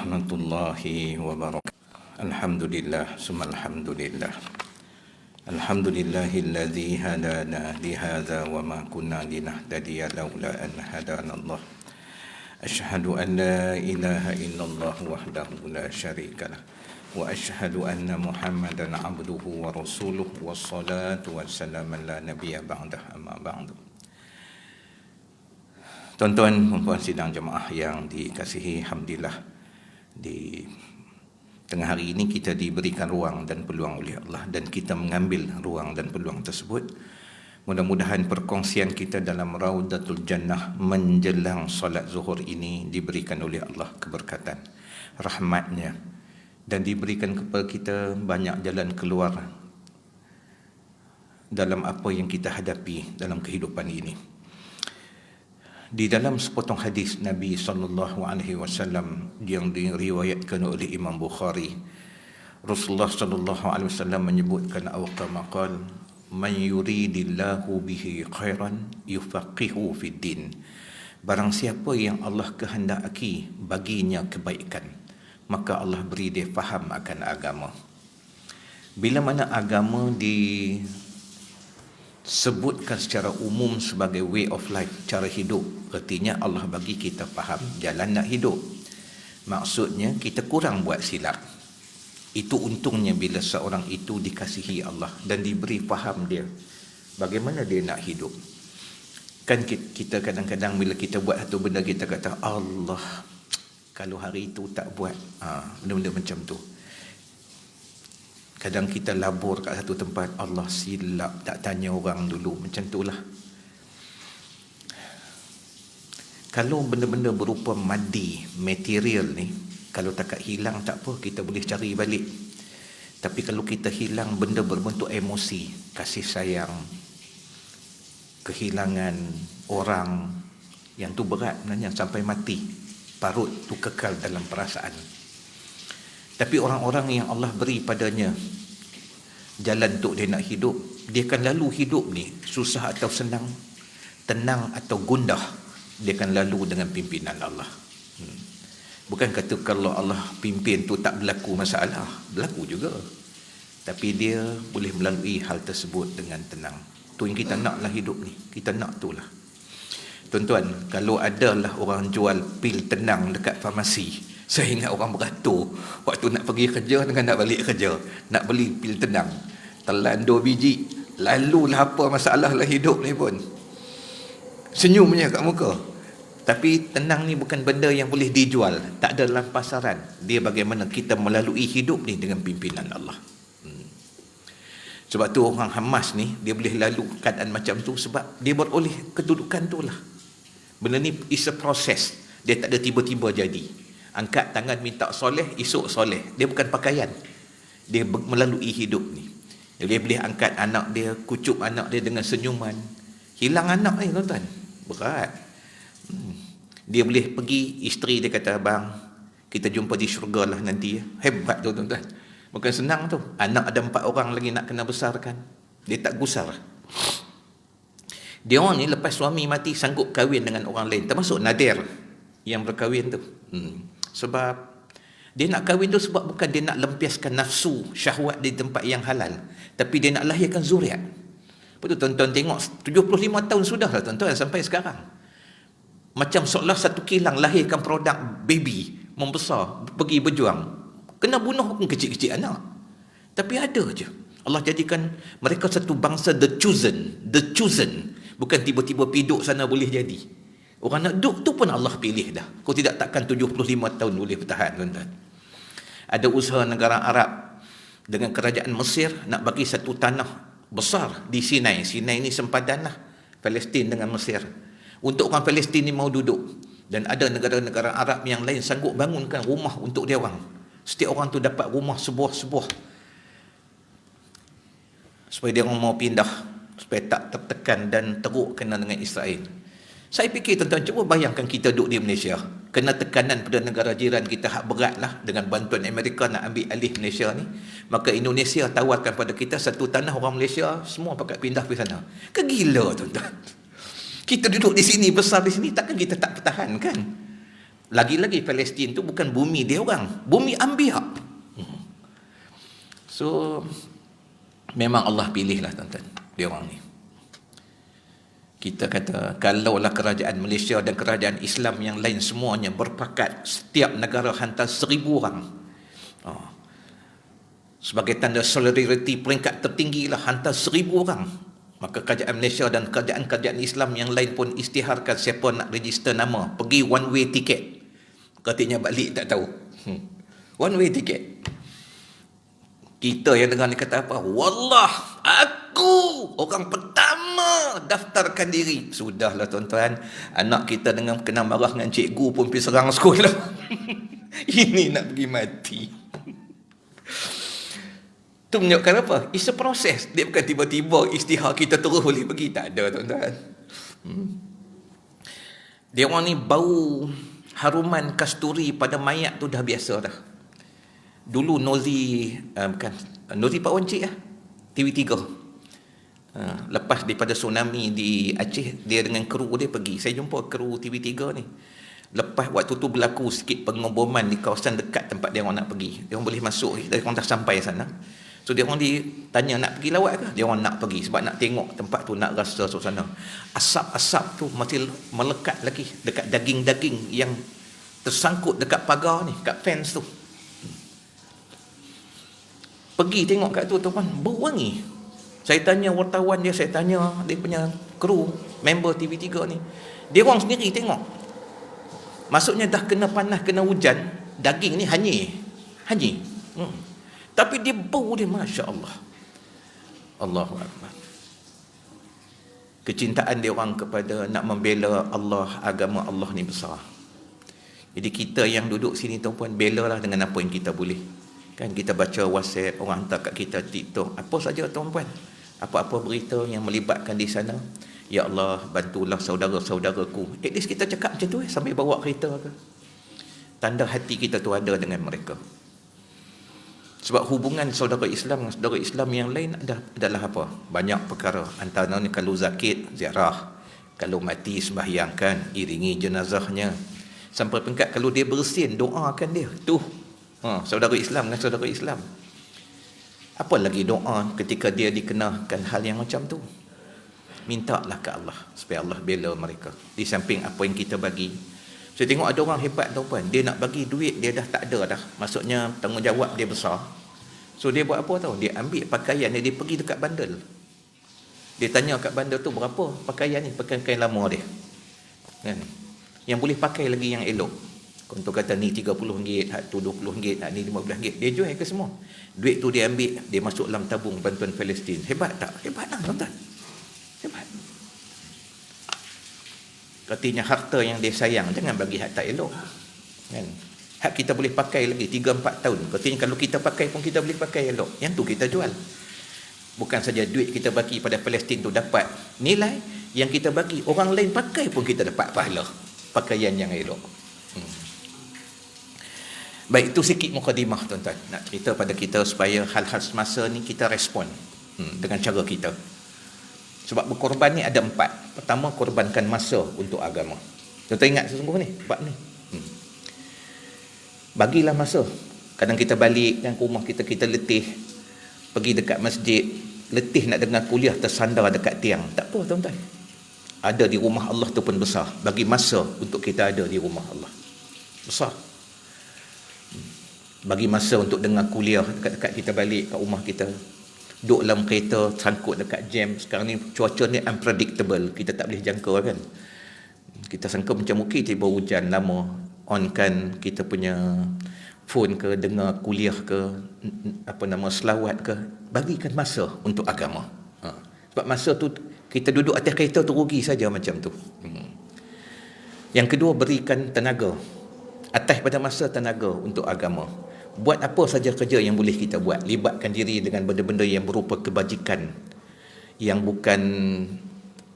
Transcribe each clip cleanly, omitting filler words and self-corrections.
warahmatullahi wabarakatuh. Alhamdulillah, summa alhamdulillah. Alhamdulillahilladzi hadana lihadza wa ma kunna linahtadiya laula an hadana Allah. Asyhadu an la ilaha illallah wahdahu la syarikalah wa asyhadu anna Muhammadan abduhu wa rasuluhu wassalatu wassalamu ala nabiyya ba'dah amma ba'du. Tuan-tuan dan puan sidang jemaah yang dikasihi, alhamdulillah di tengah hari ini kita diberikan ruang dan peluang oleh Allah dan kita mengambil ruang dan peluang tersebut. Mudah-mudahan perkongsian kita dalam Raudatul Jannah menjelang solat zuhur ini diberikan oleh Allah keberkatan, rahmatnya, dan diberikan kepada kita banyak jalan keluar dalam apa yang kita hadapi dalam kehidupan ini. Di dalam sepotong hadis Nabi SAW yang diriwayatkan oleh Imam Bukhari, Rasulullah SAW menyebutkan kama qala man yuridillahu bihi khairan yufaqihu fid din. Barang siapa yang Allah kehendaki baginya kebaikan, maka Allah beri dia faham akan agama. Bila mana agama disebutkan secara umum sebagai way of life, cara hidup, artinya Allah bagi kita faham jalan nak hidup. Maksudnya kita kurang buat silap. Itu untungnya bila seorang itu dikasihi Allah dan diberi faham dia bagaimana dia nak hidup. Kan kita kadang-kadang bila kita buat satu benda, kita kata Allah, kalau hari itu tak buat, benda-benda macam tu. Kadang kita labur kat satu tempat, Allah silap, tak tanya orang dulu, macam itulah. Kalau benda-benda berupa maddi, material ni, kalau takat hilang tak apa, kita boleh cari balik. Tapi kalau kita hilang benda berbentuk emosi, kasih sayang, kehilangan orang, yang tu berat sebenarnya sampai mati. Parut tu kekal dalam perasaan. Tapi orang-orang yang Allah beri padanya jalan untuk dia nak hidup, dia akan lalu hidup ni, susah atau senang, tenang atau gundah, dia akan lalu dengan pimpinan Allah. Bukan kata kalau Allah pimpin tu tak berlaku masalah, berlaku juga. Tapi dia boleh melalui hal tersebut dengan tenang. Tu yang kita naklah hidup ni, kita nak tu lah. Tuan-tuan, kalau adalah orang jual pil tenang dekat farmasi, saya ingat orang beratur waktu nak pergi kerja dengan nak balik kerja, nak beli pil tenang, telan 2 biji, lalulah apa masalah lah hidup ni pun. Senyumnya kat muka. Tapi tenang ni bukan benda yang boleh dijual, tak ada dalam pasaran. Dia bagaimana kita melalui hidup ni dengan pimpinan Allah. Sebab tu orang Hamas ni, dia boleh lalu keadaan macam tu sebab dia beroleh kedudukan tu lah. Benda ni is a process. Dia tak ada tiba-tiba jadi. Angkat tangan minta soleh, esok soleh. Dia bukan pakaian. Dia melalui hidup ni. Dia boleh angkat anak dia, kucup anak dia dengan senyuman. Hilang anak ni tuan-tuan, berat. Dia boleh pergi, isteri dia kata, abang, kita jumpa di syurga lah nanti. Hebat tu tuan-tuan. Bukan senang tu. Anak ada 4 orang lagi nak kena besarkan. Dia tak gusar. Dia orang ni lepas suami mati sanggup kahwin dengan orang lain, termasuk Nadir yang berkahwin tu. Sebab dia nak kahwin tu sebab bukan dia nak lempiaskan nafsu syahwat di tempat yang halal, tapi dia nak lahirkan zuriat. Betul tuan-tuan tengok 75 tahun sudah lah tuan-tuan sampai sekarang. Macam seolah satu kilang lahirkan produk baby, membesar, pergi berjuang. Kena bunuh pun kecil-kecil anak. Tapi ada je. Allah jadikan mereka satu bangsa the chosen. Bukan tiba-tiba piduk sana boleh jadi. Orang nak duduk tu pun Allah pilih dah. Kau tidak takkan 75 tahun boleh bertahan tuan-tuan. Ada usaha negara Arab dengan kerajaan Mesir nak bagi satu tanah besar di Sinai. Sinai ni sempadan lah Palestin dengan Mesir. Untuk orang Palestin ni mau duduk. Dan ada negara-negara Arab yang lain sanggup bangunkan rumah untuk dia orang. Setiap orang tu dapat rumah sebuah-sebuah. Supaya dia orang mau pindah. Supaya tak tertekan dan teruk kena dengan Israel. Saya fikir tuan-tuan, cuba bayangkan kita duduk di Malaysia. Kena tekanan pada negara jiran kita hak berat lah. Dengan bantuan Amerika nak ambil alih Malaysia ni. Maka Indonesia tawarkan pada kita satu tanah orang Malaysia. Semua pakat pindah ke sana. Kegila tuan-tuan. Kita duduk di sini, besar di sini, takkan kita tak pertahankan? Lagi-lagi Palestin tu bukan bumi dia orang, bumi Anbiya. So memang Allah pilih lah tuan-tuan dia orang ni. Kita kata kalaulah kerajaan Malaysia dan kerajaan Islam yang lain semuanya berpakat setiap negara hantar 1,000 orang, sebagai tanda solidariti peringkat tertinggi lah, hantar 1,000 orang, maka kerajaan Malaysia dan kerajaan-kerajaan Islam yang lain pun isytiharkan siapa nak register nama, pergi one way ticket. Katanya balik tak tahu. One way ticket. Kita yang dengar ni kata apa? Wallah, aku orang pertama daftarkan diri. Sudahlah tuan-tuan, anak kita dengan kena marah dengan cikgu pun pergi serang sekolah. Ini nak pergi mati. Itu menunjukkan apa? It's a process. Dia bukan tiba-tiba isytihar kita terus boleh pergi. Tak ada tuan-tuan. Dia orang ni bau haruman kasturi pada mayat tu dah biasa dah. Dulu Nozi Pak Wan Cik lah, TV3. Lepas daripada tsunami di Aceh, dia dengan kru dia pergi. Saya jumpa kru TV3 ni. Lepas waktu tu berlaku sikit pengeboman di kawasan dekat tempat dia orang nak pergi. Dia orang boleh masuk, dia orang dah sampai sana. So dia orang ditanya nak pergi lawat ke? Dia orang nak pergi sebab nak tengok tempat tu, nak rasa suasana. Asap-asap tu masih melekat lagi dekat daging-daging yang tersangkut dekat pagar ni, kat fence tu. Pergi tengok kat tu tuan, bau wangi. Saya tanya wartawan dia, saya tanya dia punya kru, member TV3 ni. Dia orang sendiri tengok. Maksudnya dah kena panas, kena hujan, daging ni hanyir. Tapi dia bau dia, Masya Allah. Allahu Akbar. Kecintaan dia orang kepada nak membela Allah, agama Allah ni besar. Jadi kita yang duduk sini tuan-puan, belalah dengan apa yang kita boleh. Kan kita baca WhatsApp, orang hantar kat kita TikTok, apa saja tuan-puan, apa-apa berita yang melibatkan di sana, ya Allah bantulah saudara-saudaraku. At least kita cakap macam tu sambil bawa kereta ke. Tanda hati kita tu ada dengan mereka. Sebab hubungan saudara Islam dengan saudara Islam yang lain adalah apa? Banyak perkara. Antaranya kalau sakit, ziarah. Kalau mati, sembahyangkan, iringi jenazahnya. Sampai peringkat kalau dia bersin, doakan dia. Saudara Islam dengan saudara Islam. Apa lagi doa ketika dia dikenakan hal yang macam tu? Mintalah ke Allah supaya Allah bela mereka. Di samping apa yang kita bagi. Saya tengok ada orang hebat tuan-puan, dia nak bagi duit dia dah tak ada dah. Maksudnya tanggungjawab dia besar. So dia buat apa tahu? Dia ambil pakaian dia pergi dekat bandar. Dia tanya kat bandar tu berapa pakaian ni, pakaian lama dia. Kan? Yang boleh pakai lagi yang elok. Contoh kata ni RM30, hak tu RM20, hak ni RM15. Dia jual ke semua. Duit tu dia ambil, dia masuk dalam tabung bantuan Palestin. Hebat tak? Hebat lah tuan-tuan. Hebat. Katanya harta yang dia sayang, jangan bagi hak tak elok. Kan? Hak kita boleh pakai lagi 3-4 tahun. Katanya kalau kita pakai pun kita boleh pakai elok. Yang tu kita jual. Bukan saja duit kita bagi pada Palestin tu dapat nilai, yang kita bagi orang lain pakai pun kita dapat pahala. Pakaian yang elok. Baik, itu sikit mukadimah tuan-tuan. Nak cerita pada kita supaya hal-hal semasa ni kita respon dengan cara kita. Sebab berkorban ni ada 4. Pertama, korbankan masa untuk agama. Tuan-tuan ingat sesungguh ni, bab ni. Bagilah masa. Kadang kita balik dan ke rumah kita letih. Pergi dekat masjid, letih nak dengar kuliah, tersandar dekat tiang. Tak apa tuan-tuan. Ada di rumah Allah tu pun besar. Bagi masa untuk kita ada di rumah Allah. Besar. Bagi masa untuk dengar kuliah dekat-dekat kita balik kat rumah kita. Duduk dalam kereta, sangkut dekat jam. Sekarang ni cuaca ni unpredictable. Kita tak boleh jangka kan. Kita sangka macam okey, tiba hujan lama. On kan kita punya phone ke, dengar kuliah ke, selawat ke. Bagikan masa untuk agama. Sebab masa tu kita duduk atas kereta tu rugi saja macam tu. Yang kedua, berikan tenaga. Atas pada masa tenaga untuk agama. Buat apa saja kerja yang boleh kita buat. Libatkan diri dengan benda-benda yang berupa kebajikan, yang bukan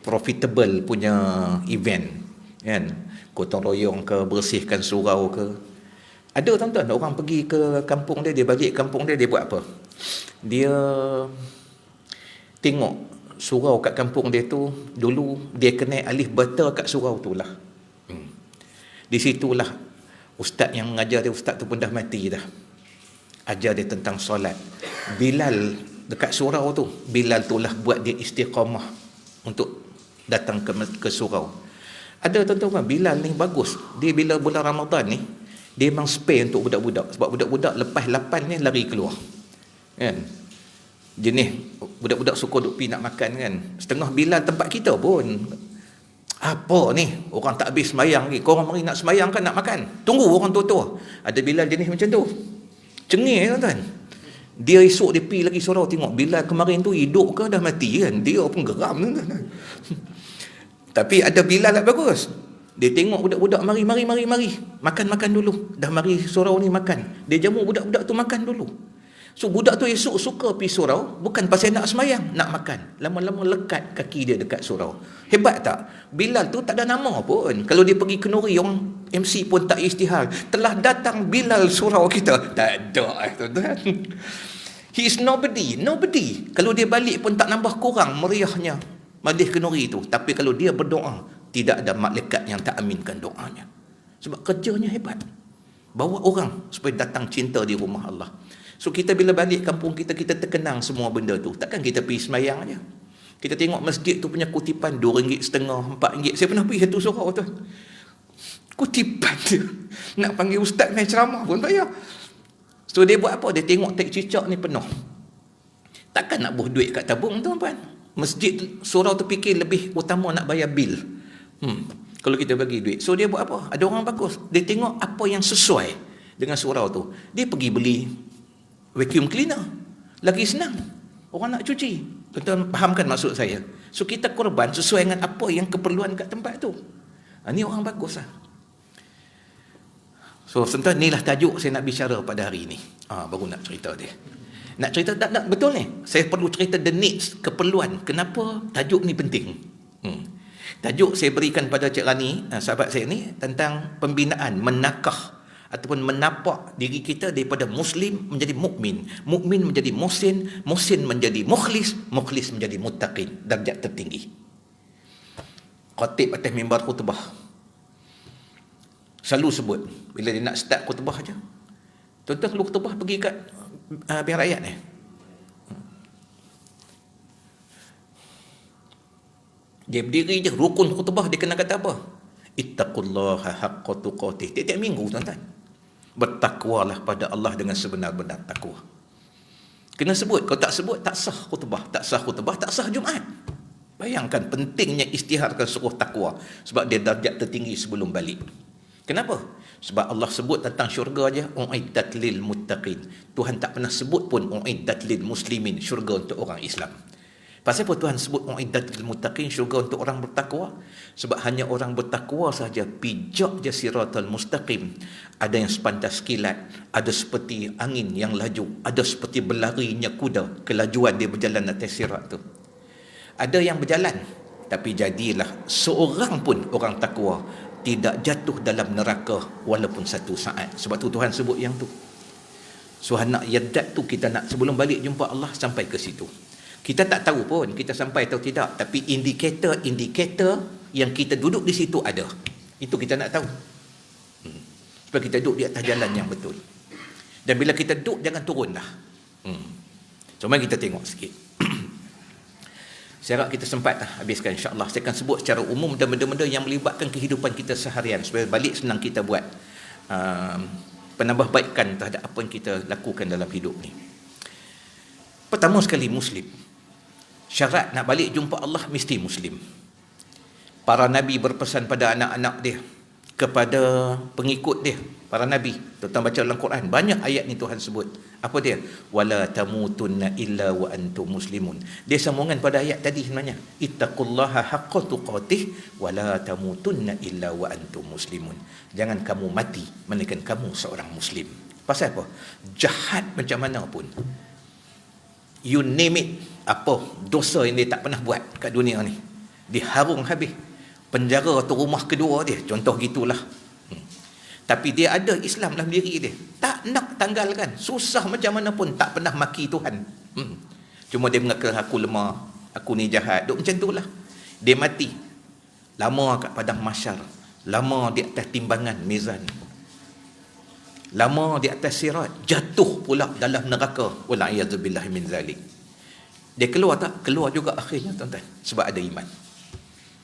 profitable punya event, kan? Gotong royong ke, bersihkan surau ke. Ada tuan-tuan, orang pergi ke kampung dia, dia balik kampung dia, dia buat apa? Dia tengok surau kat kampung dia tu, dulu dia kena alif beta kat surau tu lah. Di situlah Ustaz yang mengajar dia, ustaz tu pun dah mati dah. Ajar dia tentang solat. Bilal dekat surau tu, Bilal tu lah buat dia istiqamah untuk datang ke surau. Ada tuan-tuan, Bilal ni bagus. Dia bila bulan Ramadan ni, dia memang spare untuk budak-budak. Sebab budak-budak lepas 8 ni lari keluar. Kan? Jenis budak-budak suka duk pergi nak makan kan. Setengah Bilal tempat kita pun, apa ni, orang tak habis semayang lagi, korang mari nak semayang kan, nak makan, tunggu orang tua-tua. Ada Bilal jenis macam tu, cengih tuan-tuan. Dia esok dia pergi lagi surau, tengok Bilal kemarin tu hidup ke dah mati kan. Dia pun geram tuan-tuan. Tapi ada Bilal lah bagus. Dia tengok budak-budak mari makan dulu. Dah mari surau ni makan, dia jamu budak-budak tu makan dulu. So budak tu esok suka pergi surau, bukan pasal nak semayang, nak makan. Lama-lama lekat kaki dia dekat surau. Hebat tak? Bilal tu tak ada nama pun. Kalau dia pergi kenuri, orang MC pun tak istihar, telah datang Bilal surau kita. Tak ada tuan-tuan. He is nobody. Kalau dia balik pun tak nambah kurang meriahnya majlis kenuri itu. Tapi kalau dia berdoa, tidak ada malaikat yang tak aminkan doanya. Sebab kerjanya hebat. Bawa orang supaya datang cinta di rumah Allah. So kita bila balik kampung kita, kita terkenang semua benda tu. Takkan kita pergi semayang aja. Kita tengok masjid tu punya kutipan RM2.50, RM4. Saya pernah pergi satu surau tu, kutipan tu, nak panggil ustaz main ceramah pun payah. So dia buat apa? Dia tengok tek cicak ni penuh. Takkan nak buh duit kat tabung tuan-tuan. Masjid surau tu fikir lebih utama nak bayar bil. Kalau kita bagi duit. So dia buat apa? Ada orang bagus, dia tengok apa yang sesuai dengan surau tu, dia pergi beli vacuum cleaner. Lagi senang, orang nak cuci. Tuan-tuan fahamkan maksud saya? So kita korban sesuai dengan apa yang keperluan kat tempat tu. Ni orang bagus lah. So tuan-tuan, inilah tajuk saya nak bicara pada hari ini. Baru nak cerita dia. Nak cerita tak betul ni. Saya perlu cerita the needs, keperluan. Kenapa tajuk ni penting? Tajuk saya berikan pada Cik Rani, sahabat saya ni, tentang pembinaan, menakah ataupun menapak diri kita daripada Muslim menjadi mukmin, mukmin menjadi muhsin, muhsin menjadi mukhlis, mukhlis menjadi muttaqin, darjat tertinggi. Khatib atas mimbar khutbah selalu sebut, bila dia nak start khutbah aja, tuan-tuan kalau khutbah pergi kat biar rakyat ni, dia berdiri je, rukun khutbah dia kena kata apa? Ittaqullaha haqqa tuqatih. Tiap-tiap minggu tuan-tuan, bertakwalah pada Allah dengan sebenar-benar takwa. Kena sebut. Kalau tak sebut, tak sah khutbah. Tak sah khutbah, tak sah Jumaat. Bayangkan pentingnya istiharkan suruh takwa. Sebab dia darjat tertinggi sebelum balik. Kenapa? Sebab Allah sebut tentang syurga aja, u'iddat lil muttaqin. Tuhan tak pernah sebut pun u'iddat lil muslimin, syurga untuk orang Islam. Pasal apa Tuhan sebut u'iddat lil muttaqin, syurga untuk orang bertakwa? Sebab hanya orang bertakwa sahaja pijak je siratal mustaqim. Ada yang sepantas kilat, ada seperti angin yang laju, ada seperti berlarinya kuda, kelajuan dia berjalan atas sirat tu. Ada yang berjalan, tapi jadilah seorang pun orang takwa tidak jatuh dalam neraka walaupun satu saat. Sebab tu Tuhan sebut yang tu. So nak yadat tu kita nak sebelum balik jumpa Allah sampai ke situ. Kita tak tahu pun kita sampai atau tidak, tapi indikator yang kita duduk di situ ada. Itu kita nak tahu. Supaya kita duduk di atas jalan yang betul. Dan bila kita duduk, jangan turunlah. So mari kita tengok sikit. Saya harap kita sempat habiskan, insya-Allah. Saya akan sebut secara umum dan benda-benda yang melibatkan kehidupan kita seharian supaya balik senang kita buat penambahbaikan terhadap apa yang kita lakukan dalam hidup ni. Pertama sekali, Muslim. Syarat nak balik jumpa Allah mesti Muslim. Para Nabi berpesan pada anak-anak dia, kepada pengikut dia, para Nabi. Tuan-tuan baca dalam Quran, banyak ayat ni Tuhan sebut. Apa dia? Wala tamutunna illa wa antum muslimun. Dia sambungan pada ayat tadi sebenarnya. Ittaqullaha haqqa tuqatih wala tamutunna illa wa antum muslimun. Jangan kamu mati melainkan kamu seorang Muslim. Pasal apa? Jahat macam mana pun, you name it, apa dosa yang dia tak pernah buat kat dunia ni, diharung habis. Penjara atau rumah kedua dia, contoh gitulah. Tapi dia ada Islam dalam diri dia, tak nak tanggalkan. Susah macam mana pun tak pernah maki Tuhan. Cuma dia mengaku aku lemah, aku ni jahat, duk macam itulah. Dia mati lama kat padang mahsyar, lama di atas timbangan mizan. lama di atas sirat, jatuh pula dalam neraka, wala iyadzubillah min zalik. Dia keluar tak? Keluar juga akhirnya tuan-tuan, sebab ada iman.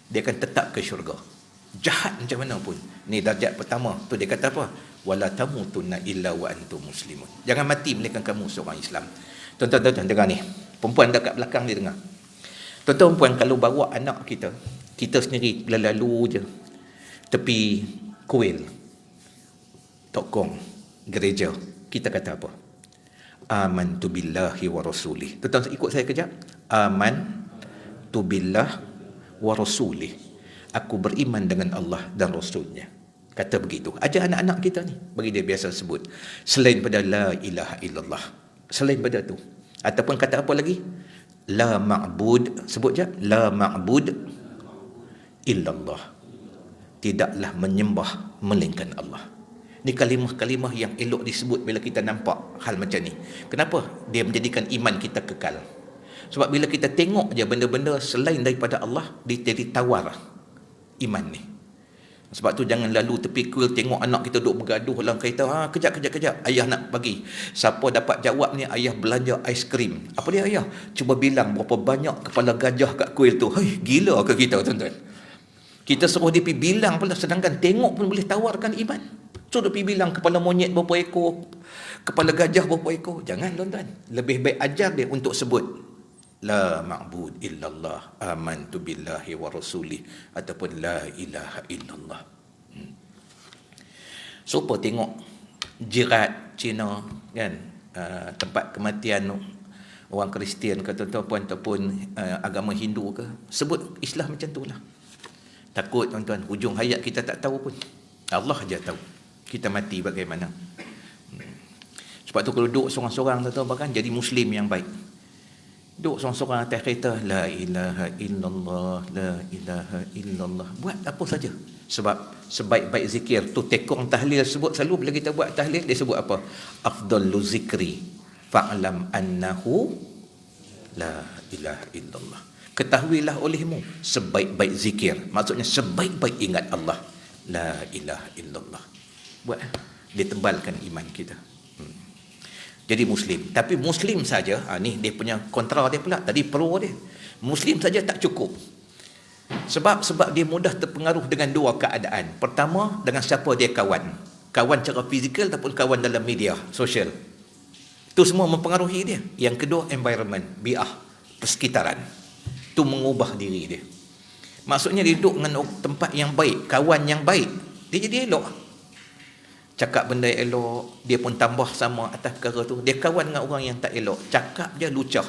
Dia akan tetap ke syurga. Jahat macam mana pun. Ni darjat pertama tu, dia kata apa? Wala tamutunna illa wa antum muslimun. Jangan mati melainkan kamu seorang Islam. Tuan-tuan dengar ni. Perempuan dekat belakang dia dengar. Tuan-tuan puan, kalau bawa anak kita, kita sendiri lalu je tepi kuil, tokong gereja, kita kata apa? Amantu billahi wa rasulih. Tuan-tuan ikut saya kejap. Amantu billah wa rasulih. Aku beriman dengan Allah dan Rasulnya. Kata begitu. Ajar anak-anak kita ni. Bagi dia biasa sebut. Selain pada la ilaha illallah. Selain pada tu. Ataupun kata apa lagi? La ma'bud. Sebut je. La ma'bud illallah. Tidaklah menyembah melainkan Allah. Ni kalimah-kalimah yang elok disebut bila kita nampak hal macam ni. Kenapa? Dia menjadikan iman kita kekal. Sebab bila kita tengok je benda-benda selain daripada Allah, dia jadi tawar iman ni. Sebab tu jangan lalu tepi kuil tengok anak kita duduk bergaduh dalam kereta. Kejap. Ayah nak bagi. Siapa dapat jawab ni, ayah belanja aiskrim. Apa dia ayah? Cuba bilang berapa banyak kepala gajah kat kuil tu. Hei, gila ke kita tuan-tuan? Kita suruh dia pergi bilang pula, sedangkan tengok pun boleh tawarkan iman. Suruh pergi bilang kepala monyet berapa ekor, kepala gajah berapa ekor. Jangan tuan-tuan. Lebih baik ajar dia untuk sebut la ma'bud illallah, amantu billahi wa rasulih, ataupun la ilaha illallah. Supaya tengok jirat Cina kan, tempat kematian orang Kristian ke tuan-tuan, ataupun agama Hindu ke, sebut Islam macam tu lah. Takut tuan-tuan, hujung hayat kita tak tahu pun. Allah aja tahu kita mati bagaimana. Sebab tu kalau duduk seorang-seorang tuan-tuan kan, jadi Muslim yang baik. Duduk seorang-seorang atas kereta, la ilaha illallah, la ilaha illallah. Buat apa saja. Sebab sebaik-baik zikir tu, tekong tahlil sebut selalu bila kita buat tahlil, dia sebut apa? Afdallu zikri fa'lam annahu la ilaha illallah. Ketahuilah olehmu sebaik-baik zikir. Maksudnya sebaik-baik ingat Allah, la ilaha illallah. Buat, dia tebalkan iman kita. Jadi Muslim. Tapi Muslim saja, ni dia punya kontra dia pula. Tadi pro dia. Muslim saja tak cukup. Sebab dia mudah terpengaruh dengan dua keadaan. Pertama, dengan siapa dia kawan. Kawan secara fizikal ataupun kawan dalam media sosial. Itu semua mempengaruhi dia. Yang kedua, environment, bi'ah, persekitaran. Itu mengubah diri dia. Maksudnya dia duduk dengan tempat yang baik, kawan yang baik, dia jadi elok. Cakap benda elok, dia pun tambah sama atas perkara tu. Dia kawan dengan orang yang tak elok, cakap je lucah,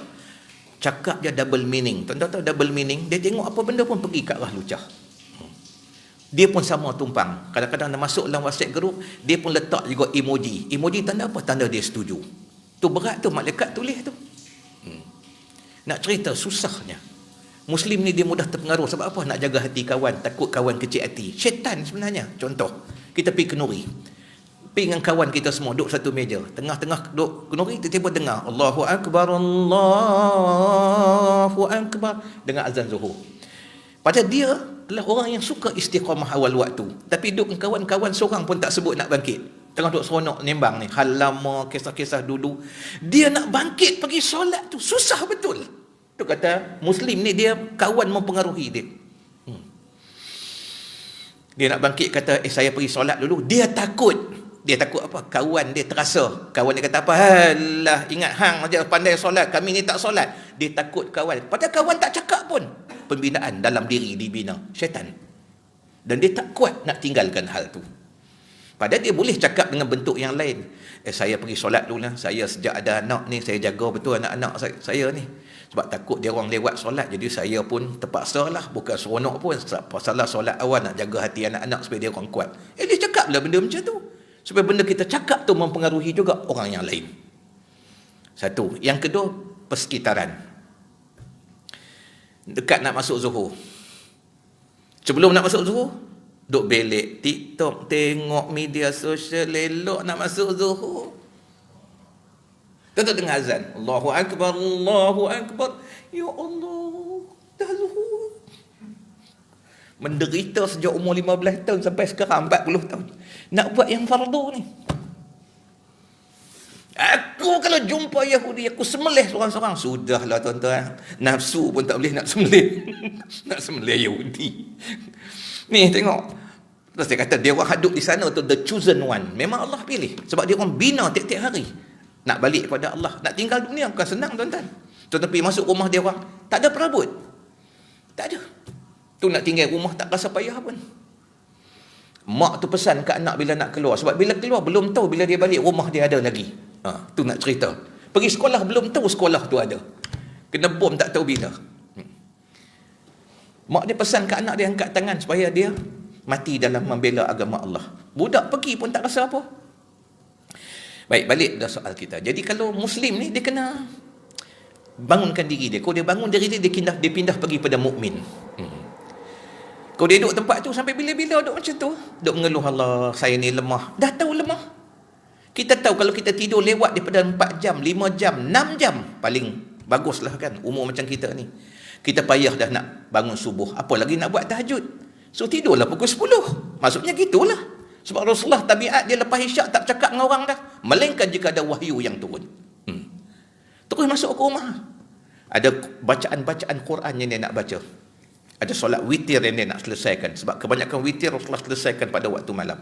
cakap je double meaning. Tuan-tuan tahu double meaning? Dia tengok apa benda pun pergi ke arah lucah. Dia pun sama tumpang. Kadang-kadang dah masuk dalam WhatsApp group, dia pun letak juga emoji. Emoji tanda apa? Tanda dia setuju. Tu berat tu, malaikat tulis tu. Nak cerita susahnya. Muslim ni dia mudah terpengaruh. Sebab apa? Nak jaga hati kawan, takut kawan kecil hati. Syaitan sebenarnya. Contoh, kita pergi kenuri, pergi dengan kawan kita semua duduk satu meja, tengah-tengah duduk kenuri, tiba-tiba dengar Allahu Akbar, Allahu Akbar, dengar azan zuhur. Padahal dia adalah orang yang suka istiqamah awal waktu, tapi duduk dengan kawan-kawan seorang pun tak sebut nak bangkit. Tengah duduk seronok nembang ni, hal lama, kisah-kisah dulu. Dia nak bangkit pergi solat tu susah betul. Tu kata Muslim ni dia kawan mempengaruhi dia. Dia nak bangkit kata saya pergi solat dulu, dia takut. Dia takut apa? Kawan dia terasa. Kawan dia kata apa? Halah, ingat hang aja pandai solat, kami ni tak solat. Dia takut kawan. Padahal kawan tak cakap pun. Pembinaan dalam diri dibina syaitan. Dan dia tak kuat nak tinggalkan hal tu. Padahal dia boleh cakap dengan bentuk yang lain. Saya pergi solat dulu lah. Saya sejak ada anak ni, saya jaga betul anak-anak saya ni. Sebab takut dia orang lewat solat, jadi saya pun terpaksa lah. Bukan seronok pun. Pasal solat awal nak jaga hati anak-anak supaya dia orang kuat. Dia cakap lah benda macam tu. Supaya benda kita cakap tu mempengaruhi juga orang yang lain. Satu. Yang kedua, persekitaran. Dekat nak masuk zuhur. Sebelum nak masuk zuhur, duk belik TikTok, tengok media sosial, elok nak masuk zuhur. Tentu dengar azan. Allahu Akbar, Allahu Akbar. Ya Allah, dah zuhur. Menderita sejak umur 15 tahun sampai sekarang 40 tahun. Nak buat yang fardu ni. kalau jumpa Yahudi, aku sembelih seorang-seorang. Sudahlah tuan-tuan, nafsu pun tak boleh nak sembelih. Nak sembelih Yahudi. Ni tengok. Terus dia kata, dia orang hidup di sana tu, the chosen one. Memang Allah pilih. Sebab dia orang bina tiap-tiap hari. Nak balik kepada Allah. Nak tinggal dunia bukan senang tuan-tuan. Tetapi masuk rumah dia orang, tak ada perabot. Tak ada. Tu nak tinggal rumah tak rasa payah pun. Mak tu pesan ke anak bila nak keluar. Sebab bila keluar, belum tahu bila dia balik rumah dia ada lagi. Tu nak cerita. Pergi sekolah, belum tahu sekolah tu ada. Kena bom tak tahu bila. Mak dia pesan ke anak dia, angkat tangan supaya dia mati dalam membela agama Allah. Budak pergi pun tak rasa apa. Baik, balik pada soal kita. Jadi kalau Muslim ni, dia kena bangunkan diri dia. Kalau dia bangun diri dia, dia pindah pergi pada mukmin. Kalau dia duduk tempat tu sampai bila-bila duduk macam tu, duduk mengeluh, Allah, saya ni lemah. Dah tahu lemah. Kita tahu kalau kita tidur lewat daripada 4 jam, 5 jam, 6 jam, paling baguslah kan, umur macam kita ni. Kita payah dah nak bangun subuh. Apa lagi nak buat tahajud? So tidurlah pukul 10. Maksudnya gitulah. Sebab Rasulullah tabiat dia lepas isyak tak bercakap dengan orang dah. Melainkan jika ada wahyu yang turun. Terus masuk ke rumah. Ada bacaan-bacaan Quran yang dia nak baca. Ada solat witir yang dia nak selesaikan. Sebab kebanyakan witir Rasulullah selesaikan pada waktu malam.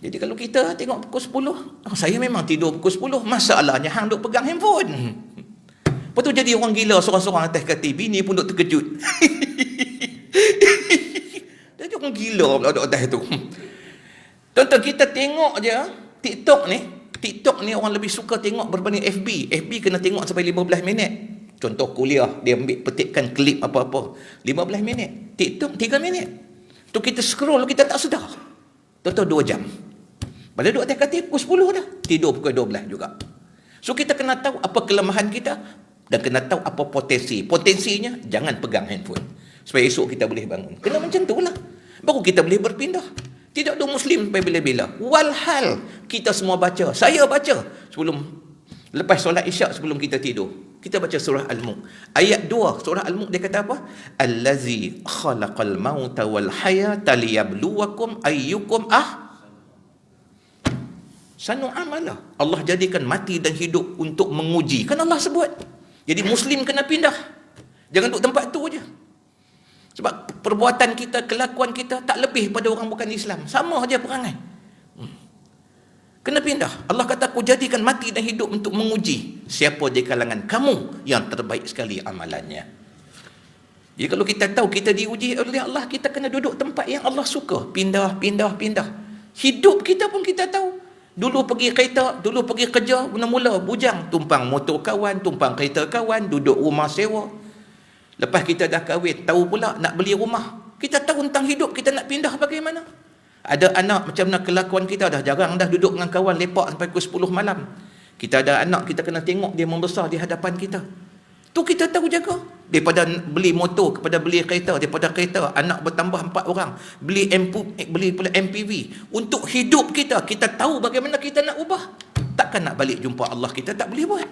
Jadi kalau kita tengok pukul 10, saya memang tidur pukul 10. Masalahnya hang duk pegang handphone. Lepas tu jadi orang gila seorang-seorang atas katil. Bini pun duk terkejut. Dia jadi orang gila pula duk atas tu. Tonton, kita tengok je TikTok ni orang lebih suka tengok berbanding FB. FB kena tengok sampai 15 minit. Contoh kuliah, dia ambil petikkan klip apa-apa. 15 minit. TikTok 3 minit. Tu kita scroll, kita tak sedar. Tonton 2 jam. Pada duduk atas katil pukul 10 dah. Tidur pukul 12 juga. So kita kena tahu apa kelemahan kita dan kena tahu apa potensi. Potensinya, jangan pegang handphone. Supaya esok kita boleh bangun. Kena macam tu lah. Baru kita boleh berpindah. Tidak ada Muslim sampai bila-bila. Walhal kita semua baca. Saya baca sebelum, lepas solat isyak sebelum kita tidur. Kita baca surah Al-Mulk. Ayat 2 surah Al-Mulk dia kata apa? Allazi khalaqal mauta wal hayata liyabluwakum ayyukum sanu amala. Allah jadikan mati dan hidup untuk menguji. Kan Allah sebut. Jadi Muslim kena pindah. Jangan duduk tempat tu je. Sebab perbuatan kita, kelakuan kita tak lebih pada orang bukan Islam. Sama aja perangai. Kena pindah. Allah kata, aku jadikan mati dan hidup untuk menguji siapa di kalangan kamu yang terbaik sekali amalannya. Jadi kalau kita tahu kita diuji oleh Allah, kita kena duduk tempat yang Allah suka. Pindah. Hidup kita pun kita tahu. Dulu pergi kereta, dulu pergi kerja, mula-mula bujang. Tumpang motor kawan, tumpang kereta kawan, duduk rumah sewa. Lepas kita dah kahwin, tahu pula nak beli rumah. Kita tahu tentang hidup, kita nak pindah bagaimana. Ada anak macam mana kelakuan kita, dah jarang dah duduk dengan kawan lepak sampai pukul 10 malam. Kita ada anak, kita kena tengok dia membesar di hadapan kita. Tu kita tahu jaga. Daripada beli motor kepada beli kereta, daripada kereta anak bertambah 4 orang, beli pula MPV. Untuk hidup kita, kita tahu bagaimana kita nak ubah. Takkan nak balik jumpa Allah, kita tak boleh buat.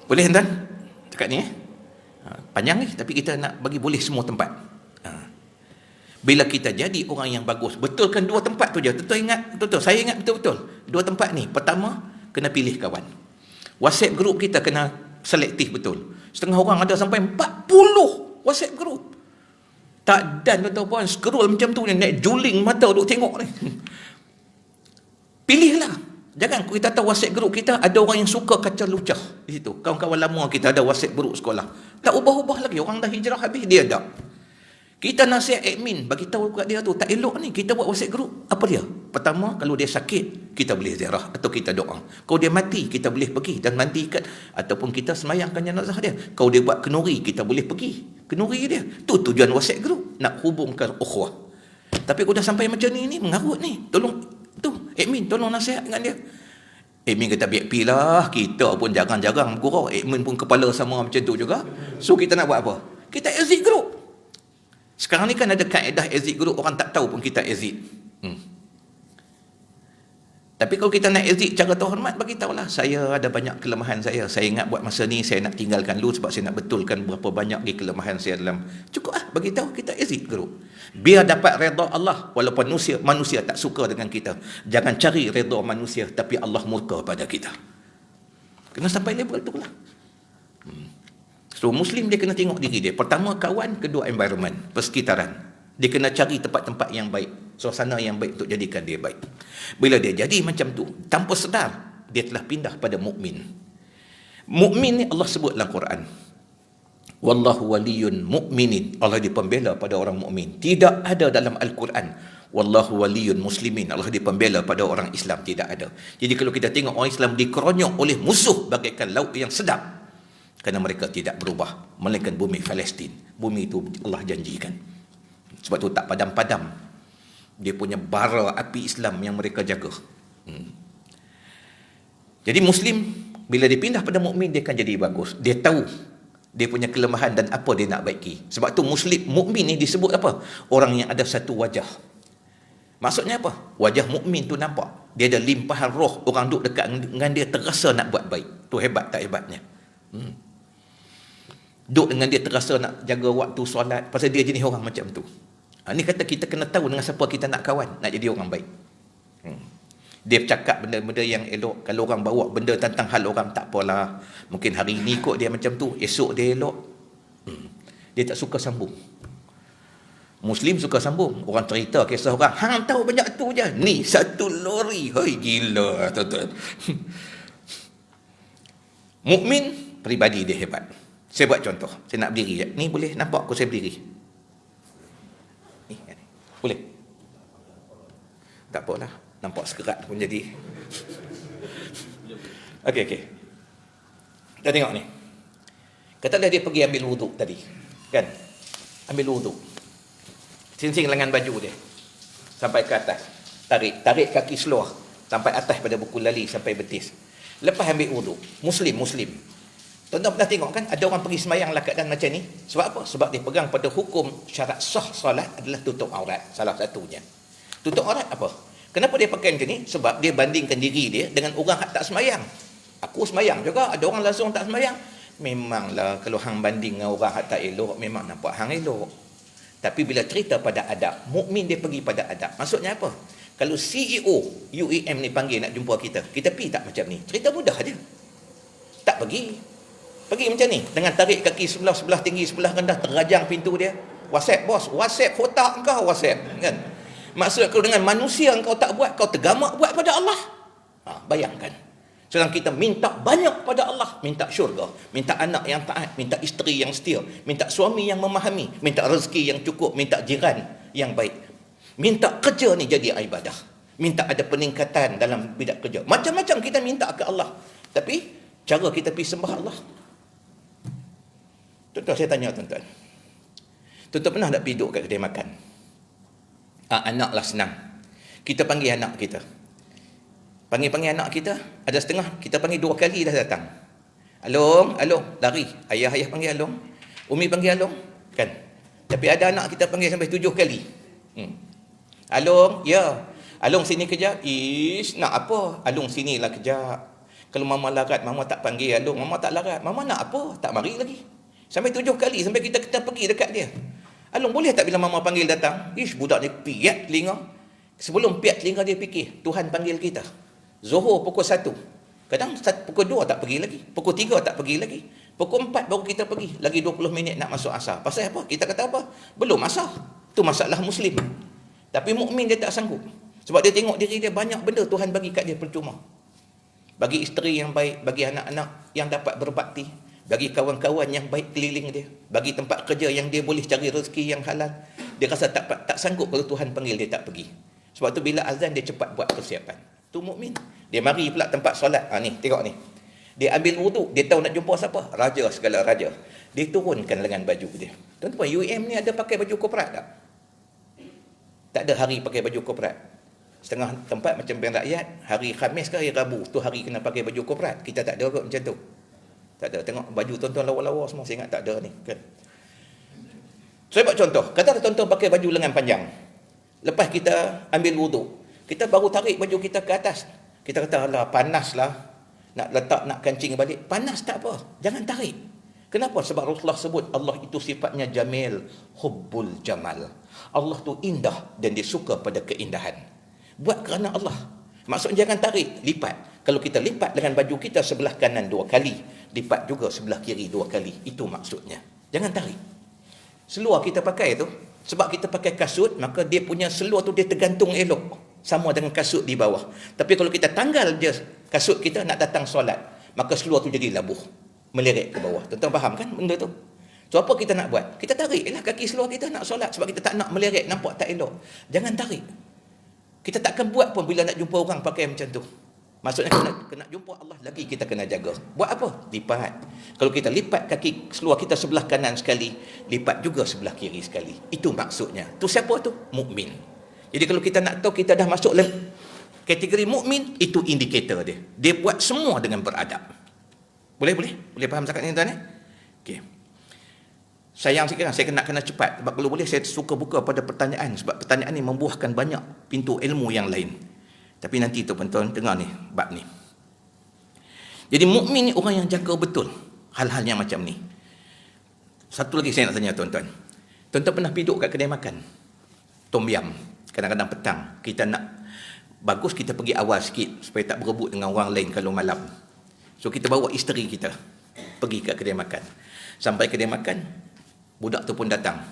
Boleh tuan? Cakap ni panjang ni, tapi kita nak bagi boleh semua tempat. Bila kita jadi orang yang bagus, betulkan 2 tempat tu je. Betul ingat, betul. Saya ingat betul-betul. 2 tempat ni. Pertama, kena pilih kawan. WhatsApp group kita kena selektif betul. Setengah orang ada sampai 40 WhatsApp group. Tak dan tuan-tuan, scroll macam tu ni, naik juling mata duk tengok ni. Pilihlah. Jangan kita tahu WhatsApp group kita ada orang yang suka kacau lucah di situ. Kawan-kawan lama kita ada WhatsApp group sekolah. Tak ubah-ubah lagi. Orang dah hijrah habis, dia ada. Kita nasihat admin, bagi tahu kat dia tu, tak elok ni kita buat WhatsApp group. Apa dia? Pertama, kalau dia sakit, kita boleh ziarah atau kita doa. Kalau dia mati, kita boleh pergi dan mandikan ataupun kita semayangkan jenazah dia. Kalau dia buat kenuri, kita boleh pergi kenuri dia. Tu tujuan WhatsApp group, nak hubungkan ukhuwah. Tapi kalau dah sampai macam ni mengarut ni, tolong tu admin tolong nasihat dengan dia. Admin kata biar pilah, kita pun jarang-jarang gurau. Admin pun kepala sama macam tu juga. So kita nak buat apa? Kita exit group. Sekarang ni kan ada kaedah exit group, orang tak tahu pun kita exit. Tapi kalau kita nak exit cara terhormat, bagi tahulah saya ada banyak kelemahan saya. Saya ingat buat masa ni saya nak tinggalkan dulu sebab saya nak betulkan berapa banyak kelemahan saya dalam. Cukup bagi tahu kita exit group. Biar dapat redha Allah walaupun manusia tak suka dengan kita. Jangan cari redha manusia tapi Allah murka pada kita. Kena sampai level tu lah. So Muslim dia kena tengok diri dia. Pertama kawan, kedua environment, persekitaran. Dia kena cari tempat-tempat yang baik, suasana yang baik untuk jadikan dia baik. Bila dia jadi macam tu, tanpa sedar, dia telah pindah pada mukmin. Mukmin ni Allah sebut dalam Quran. Wallahu waliyun mu'minin. Allah dia pembela pada orang mukmin. Tidak ada dalam Al-Quran. Wallahu waliyun muslimin. Allah dia pembela pada orang Islam. Tidak ada. Jadi kalau kita tengok orang Islam dikeronyok oleh musuh bagaikan laut yang sedap, kerana mereka tidak berubah, melainkan bumi Palestin. Bumi itu Allah janjikan. Sebab tu tak padam-padam dia punya bara api Islam yang mereka jaga. Jadi Muslim bila dia pindah pada mukmin, dia akan jadi bagus. Dia tahu dia punya kelemahan dan apa dia nak baiki. Sebab tu Muslim mukmin ni disebut apa? Orang yang ada satu wajah. Maksudnya apa? Wajah mukmin tu nampak. Dia ada limpahan roh. Orang duduk dekat dengan dia terasa nak buat baik. Tu hebat tak hebatnya? Duduk dengan dia terasa nak jaga waktu solat. Pasal dia jenis orang macam tu. Ni kata kita kena tahu dengan siapa kita nak kawan, nak jadi orang baik. Dia cakap benda-benda yang elok. Kalau orang bawa benda tentang hal orang, tak apalah. Mungkin hari ni kot dia macam tu, esok dia elok. Dia tak suka sambung. Muslim suka sambung. Orang cerita kisah orang, hang tahu banyak tu je. Ni satu lori. Hoi gila tuan-tuan. Mukmin peribadi dia hebat. Saya buat contoh. Saya nak berdiri je. Ni boleh nampak aku saya berdiri? Ni, boleh? Tak apalah. Nampak sekerat pun jadi. Okey. Kita tengok ni. Katalah dia pergi ambil wuduk tadi. Kan? Ambil wuduk. Singsing lengan baju dia. Sampai ke atas. Tarik kaki seluar. Sampai atas pada buku lali. Sampai betis. Lepas ambil wuduk. Muslim. Tuan-tuan pernah tengok kan? Ada orang pergi semayang lah keadaan macam ni. Sebab apa? Sebab dia pegang pada hukum syarat sah solat adalah tutup aurat. Salah satunya. Tutup aurat apa? Kenapa dia pakai macam ni? Sebab dia bandingkan diri dia dengan orang yang tak semayang. Aku semayang juga. Ada orang langsung tak semayang. Memanglah kalau hang banding dengan orang yang tak elok, memang nampak hang elok. Tapi bila cerita pada adab, mukmin dia pergi pada adab. Maksudnya apa? Kalau CEO UEM ni panggil nak jumpa kita, kita pergi tak macam ni? Cerita mudah je. Tak pergi. Pergi macam ni, dengan tarik kaki sebelah tinggi, sebelah rendah, terajang pintu dia. WhatsApp bos, WhatsApp kotak engkau, WhatsApp kan. Maksud kalau dengan manusia engkau tak buat, kau tergamak buat pada Allah. Bayangkan. Sedang kita minta banyak pada Allah, minta syurga, minta anak yang taat, minta isteri yang setia, minta suami yang memahami, minta rezeki yang cukup, minta jiran yang baik. Minta kerja ni jadi ibadah. Minta ada peningkatan dalam bidang kerja. Macam-macam kita minta ke Allah. Tapi cara kita pergi sembah Allah. Tuan-tuan, saya tanya tuan-tuan. Tuan-tuan pernah tak pergi duduk kat kedai makan? Anak lah senang. Kita panggil anak kita. Panggil anak kita, ada setengah, kita panggil 2 kali dah datang. Along, lari. Ayah panggil Along. Umi panggil Along. Kan? Tapi ada anak kita panggil sampai 7 kali. Along, ya. Along sini kejap. Nak apa? Along sinilah kejap. Kalau mama larat, mama tak panggil Along. Mama tak larat. Mama nak apa? Tak mari lagi. Sampai 7 kali. Sampai kita pergi dekat dia. Along, boleh tak bila mama panggil datang? Budak ni piat telinga. Sebelum piat telinga dia fikir, Tuhan panggil kita. Zuhur pukul 1. Kadang pukul 2 tak pergi lagi. Pukul 3 tak pergi lagi. Pukul 4 baru kita pergi. Lagi 20 minit nak masuk asar. Pasal apa? Kita kata apa? Belum asar. Itu masalah Muslim. Tapi mukmin dia tak sanggup. Sebab dia tengok diri dia banyak benda Tuhan bagi kat dia percuma. Bagi isteri yang baik, bagi anak-anak yang dapat berbakti, bagi kawan-kawan yang baik keliling dia, bagi tempat kerja yang dia boleh cari rezeki yang halal. Dia rasa tak sanggup kalau Tuhan panggil dia tak pergi. Sebab tu bila azan dia cepat buat persiapan. Tu mukmin. Dia mari pula tempat solat. Ni, tengok ni. Dia ambil wuduk, dia tahu nak jumpa siapa? Raja segala raja. Dia turunkan lengan baju dia. Tuan-tuan, UM ni ada pakai baju korporat tak? Tak ada hari pakai baju korporat. Setengah tempat macam bank rakyat, hari Khamis ke hari Rabu, tu hari kena pakai baju korporat. Kita tak ada kot macam tu. Tak ada. Tengok baju tuan-tuan lawa-lawa semua, saya ingat tak ada ni. Kan? Saya buat contoh. Kata tuan-tuan pakai baju lengan panjang. Lepas kita ambil wuduk, kita baru tarik baju kita ke atas. Kita kata, alah panas lah, nak kancing balik. Panas tak apa, jangan tarik. Kenapa? Sebab Rasulullah sebut Allah itu sifatnya jamil, hubbul jamal. Allah tu indah dan dia suka pada keindahan. Buat kerana Allah. Maksudnya jangan tarik, lipat. Kalau kita lipat dengan baju kita sebelah kanan 2 kali, lipat juga sebelah kiri 2 kali. Itu maksudnya. Jangan tarik. Seluar kita pakai tu, sebab kita pakai kasut, maka dia punya seluar tu dia tergantung elok. Sama dengan kasut di bawah. Tapi kalau kita tanggal je kasut kita nak datang solat, maka seluar tu jadi labuh, meleret ke bawah. Tuan-tuan faham kan benda tu? So apa kita nak buat? Kita tariklah kaki seluar kita nak solat, sebab kita tak nak meleret, nampak tak elok. Jangan tarik. Kita takkan buat pun bila nak jumpa orang pakai macam tu. Maksudnya kena jumpa Allah lagi, kita kena jaga. Buat apa? Lipat. Kalau kita lipat kaki seluar kita sebelah kanan sekali, lipat juga sebelah kiri sekali. Itu maksudnya. Tu siapa tu? Mukmin. Jadi kalau kita nak tahu kita dah masuk dalam kategori mukmin, itu indikator dia. Dia buat semua dengan beradab. Boleh faham cakap ni tuan-tuan? Okey. Sayang sikit kan, saya kena cepat. Sebab kalau boleh saya suka buka pada pertanyaan, sebab pertanyaan ni membuahkan banyak pintu ilmu yang lain. Tapi nanti tuan-tuan dengar ni bab ni. Jadi mukmin ni orang yang jaga betul hal-hal yang macam ni. Satu lagi saya nak tanya tuan-tuan. Tuan-tuan pernah pergi duduk kat kedai makan tom yam, kadang-kadang petang kita nak bagus, kita pergi awal sikit supaya tak berebut dengan orang lain kalau malam. So kita bawa isteri kita pergi kat kedai makan. Sampai kedai makan, budak tu pun datang.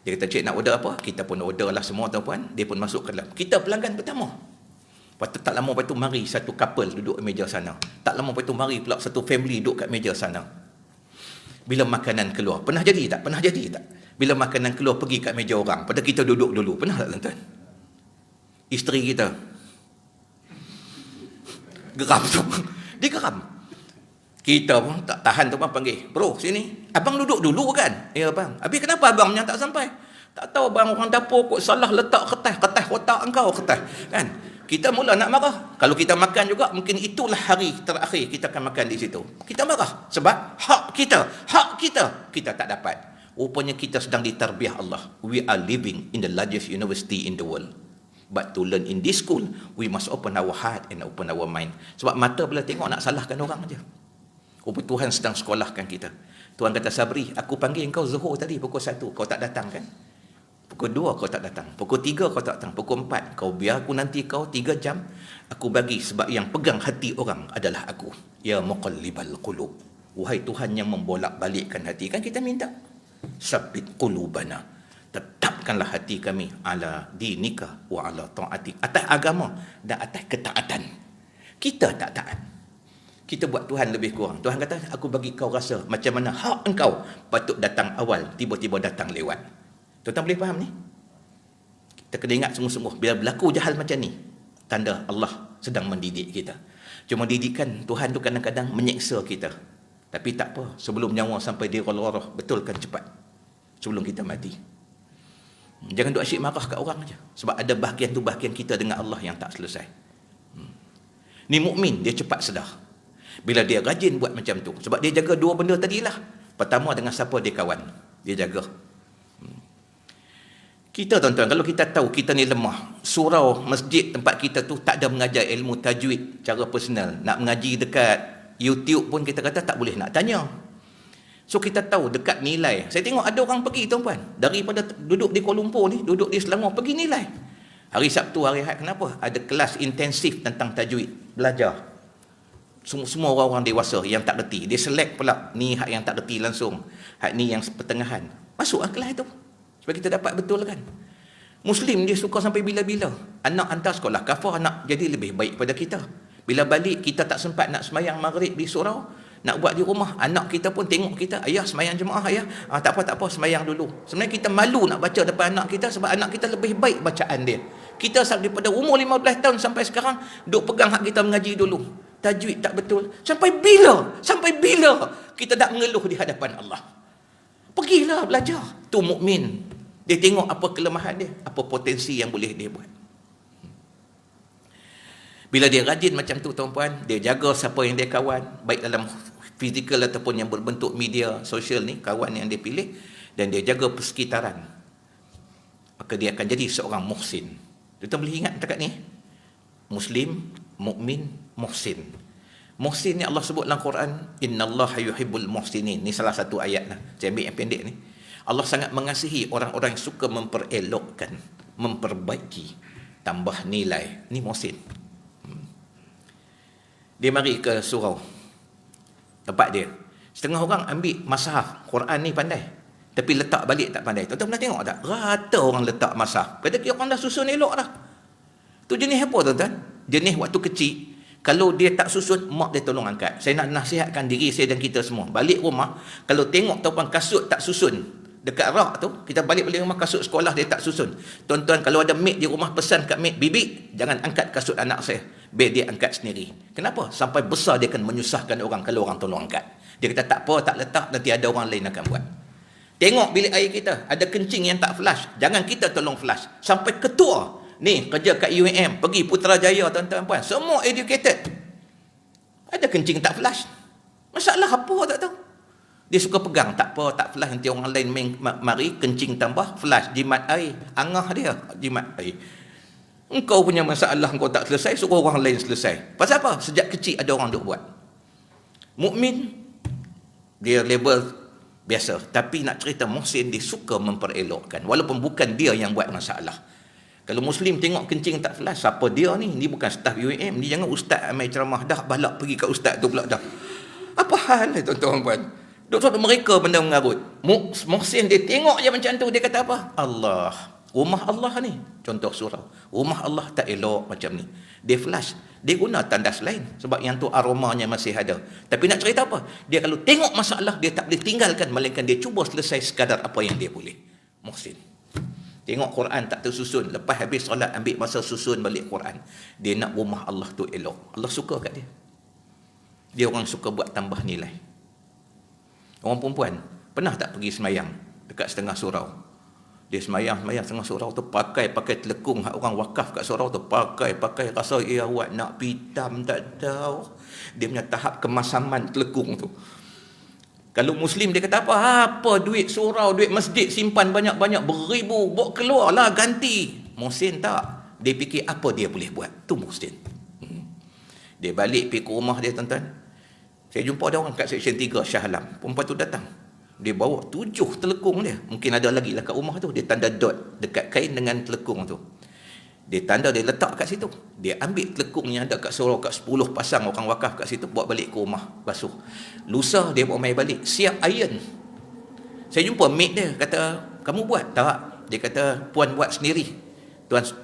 Dia kata, cik nak order apa? Kita pun order lah semua tuan-puan. Dia pun masuk ke dalam. Kita pelanggan pertama. Lepas tu tak lama lepas tu mari satu couple duduk di meja sana. Tak lama lepas tu mari pula satu family duduk kat meja sana. Bila makanan keluar, pernah jadi tak? Pernah jadi tak? Bila makanan keluar pergi kat meja orang, pada kita duduk dulu. Pernah tak tuan-tuan? Isteri kita geram tu. Dia geram. Kita pun tak tahan tu pun panggil, bro sini, abang duduk dulu kan? Ya abang. Habis kenapa abang punya tak sampai? Tak tahu abang, orang dapur kot salah letak kertas kotak engkau kertas kan? Kita mula nak marah. Kalau kita makan juga, mungkin itulah hari terakhir kita akan makan di situ. Kita marah sebab hak kita tak dapat. Rupanya kita sedang ditarbiah Allah. We are living in the largest university in the world. But to learn in this school, we must open our heart and open our mind. Sebab mata bila tengok nak salahkan orang aja. Rupanya Tuhan sedang sekolahkan kita. Tuhan kata, Sabri, aku panggil engkau Zuhur tadi pukul 1, kau tak datang kan? Pukul 2 kau tak datang, pukul 3 kau tak datang, pukul 4 kau biar aku nanti kau 3 jam. Aku bagi sebab yang pegang hati orang adalah aku. Ya muqallibal qulub. Wahai Tuhan yang membolak-balikkan hati. Kan kita minta, sabbit qulubana, tetapkanlah hati kami ala dinika wa ala ta'atik, atas agama dan atas ketaatan. Kita tak taat, kita buat Tuhan lebih kurang. Tuhan kata, aku bagi kau rasa macam mana hak engkau patut datang awal, tiba-tiba datang lewat. Tuan-tuan boleh faham ni? Kita kena ingat sungguh-sungguh, bila berlaku jahal macam ni, tanda Allah sedang mendidik kita. Cuma didikan Tuhan tu kadang-kadang menyeksa kita. Tapi tak apa, sebelum nyawa sampai di roh-roh, betulkan cepat sebelum kita mati. Jangan duk asyik marah kat orang aja. Sebab ada bahagian tu bahagian kita dengan Allah yang tak selesai. Ni mukmin, dia cepat sedar. Bila dia rajin buat macam tu, sebab dia jaga 2 benda tadilah. Pertama, dengan siapa dia kawan, dia jaga. Kita tuan-tuan, kalau kita tahu kita ni lemah, surau masjid tempat kita tu tak ada mengajar ilmu tajwid cara personal, nak mengaji dekat YouTube pun kita kata tak boleh nak tanya. So kita tahu dekat nilai. Saya tengok ada orang pergi tuan-tuan, daripada duduk di Kuala Lumpur ni, duduk di Selangor, pergi nilai. Hari Sabtu, hari Ahad, kenapa? Ada kelas intensif tentang tajwid, belajar. Semua orang-orang dewasa yang tak reti, dia select pula ni hak yang tak reti langsung, hak ni yang pertengahan, masuk kelas itu supaya kita dapat betul kan. Muslim dia suka sampai bila-bila anak hantar sekolah kafar, anak jadi lebih baik pada kita. Bila balik kita tak sempat nak semayang maghrib di surau, nak buat di rumah, anak kita pun tengok kita, ayah semayang jemaah ayah, tak apa semayang dulu. Sebenarnya kita malu nak baca depan anak kita sebab anak kita lebih baik bacaan dia. Kita daripada umur 15 tahun sampai sekarang duk pegang hak kita mengaji dulu, tajwid tak betul. Sampai bila kita tak mengeluh di hadapan Allah? Pergilah belajar. Tu mukmin. Dia tengok apa kelemahan dia, apa potensi yang boleh dia buat. Bila dia rajin macam tu tuan-puan, dia jaga siapa yang dia kawan, baik dalam fizikal ataupun yang berbentuk media sosial ni, kawan yang dia pilih, dan dia jaga persekitaran, maka dia akan jadi seorang muhsin. Kita boleh ingat dekat ni, Muslim mukmin, muhsin. Muhsin ni Allah sebut dalam Quran, innallaha yuhibbul muhsinin. Ni salah satu ayat lah. Saya ambil yang pendek ni. Allah sangat mengasihi orang-orang yang suka memperelokkan, memperbaiki, tambah nilai. Ni muhsin. Dia mari ke surau tempat dia. Setengah orang ambil mushaf Quran ni pandai, tapi letak balik tak pandai. Tuan-tuan pernah tengok tak? Rata orang letak mushaf. Kata orang dah susun elok dah. Tu jenis apa tuan-tuan? Jenis waktu kecil, kalau dia tak susun, mak dia tolong angkat. Saya nak nasihatkan diri saya dan kita semua. Balik rumah, kalau tengok tuan kasut tak susun, dekat rak tu, kita balik rumah kasut sekolah dia tak susun. Tuan-tuan, kalau ada maid di rumah, pesan kat maid, bibi, jangan angkat kasut anak saya. Biar dia angkat sendiri. Kenapa? Sampai besar dia akan menyusahkan orang kalau orang tolong angkat. Dia kata tak apa, tak letak, nanti ada orang lain akan buat. Tengok bilik air kita, ada kencing yang tak flush. Jangan kita tolong flush. Sampai ketua, ni kerja kat UAM, pergi Putrajaya tuan-tuan puan, semua educated. Ada kencing tak flush. Masalah apa tak tahu. Dia suka pegang, tak apa, tak flush, nanti orang lain mari, kencing tambah, flush, jimat air. Angah dia, jimat air. Engkau punya masalah engkau tak selesai, suruh orang lain selesai. Pasal apa? Sejak kecil ada orang duk buat. Mukmin dia label biasa, tapi nak cerita muhsin, dia suka memperelokkan walaupun bukan dia yang buat masalah. Kalau Muslim tengok kencing tak flush, siapa dia ni? Ni bukan staf UAM, ni jangan ustaz amai ceramah dah balak pergi kat ustaz tu pula dah. Apa hal ni tuan-tuan puan? Duk mereka benda mengarut. Muhsin dia tengok je macam tu, dia kata apa? Allah, rumah Allah ni, contoh surau, rumah Allah tak elok macam ni. Dia flush, dia guna tandas lain sebab yang tu aromanya masih ada. Tapi nak cerita apa? Dia kalau tengok masalah, dia tak boleh tinggalkan, melainkan dia cuba selesai sekadar apa yang dia boleh. Muhsin. Tengok Quran tak tersusun, lepas habis solat ambil masa susun balik Quran. Dia nak rumah Allah tu elok. Allah suka kat dia. Dia orang suka buat tambah nilai. Orang perempuan pernah tak pergi semayang dekat setengah surau? Dia semayang setengah surau tu pakai telekung hak orang wakaf kat surau tu, pakai rasa awak nak pitam tak tahu. Dia punya tahap kemasaman telekung tu. Kalau Muslim dia kata apa duit surau, duit masjid simpan banyak-banyak beribu, bawa keluarlah ganti. Muhsin tak, dia fikir apa dia boleh buat. Tu muhsin. Dia balik pergi ke rumah dia tuan-tuan. Saya jumpa ada orang kat seksyen 3 Shah Alam. Perempuan tu datang, dia bawa 7 telekung dia. Mungkin ada lagi lah kat rumah tu. Dia tanda dot dekat kain dengan telekung tu. Dia tanda, dia letak kat situ. Dia ambil telekung yang ada kat surau, kat 10 pasang orang wakaf kat situ, bawa balik ke rumah, basuh. Lusa dia bawa mai balik, siap iron. Saya jumpa maid dia, kata, kamu buat? Tak. Dia kata, puan buat sendiri.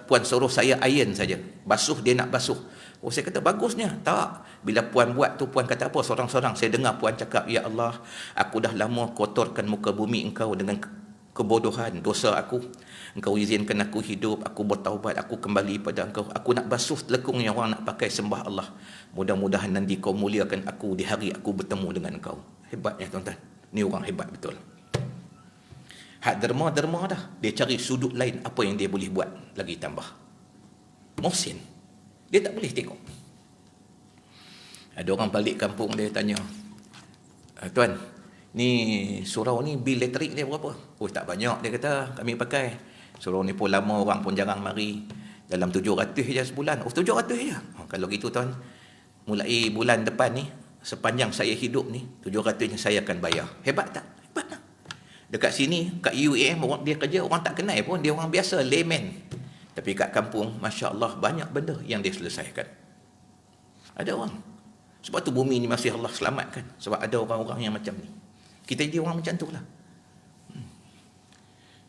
Puan suruh saya iron saja. Basuh, dia nak basuh. Oh, saya kata, bagusnya. Tak. Bila puan buat tu, puan kata apa? Sorang-sorang. Saya dengar puan cakap, ya Allah, aku dah lama kotorkan muka bumi engkau dengan kebodohan, dosa aku. Engkau izinkan aku hidup, aku bertaubat, aku kembali pada engkau. Aku nak basuh telekung yang orang nak pakai sembah Allah. Mudah-mudahan nanti kau muliakan aku di hari aku bertemu dengan engkau. Hebatnya tuan-tuan. Ni orang hebat betul. Hak derma-derma dah. Dia cari sudut lain, apa yang dia boleh buat lagi tambah. Muhsin. Dia tak boleh tengok. Ada orang balik kampung, dia tanya, tuan, ni surau ni bil elektrik dia berapa? Oh, tak banyak, dia kata, kami pakai. Surau ni pun lama, orang pun jarang mari. Dalam 700 je sebulan. Oh, 700 je. Kalau gitu tuan, mulai bulan depan ni, sepanjang saya hidup ni, 700 saya akan bayar. Hebat tak? Hebat tak? Dekat sini, kat UAM, orang dia kerja, orang tak kenal pun, dia orang biasa, layman. Tapi kat kampung, Masya Allah, banyak benda yang dia selesaikan. Ada orang. Sebab tu bumi ni masih Allah selamatkan. Sebab ada orang-orang yang macam ni. Kita jadi orang macam tu lah.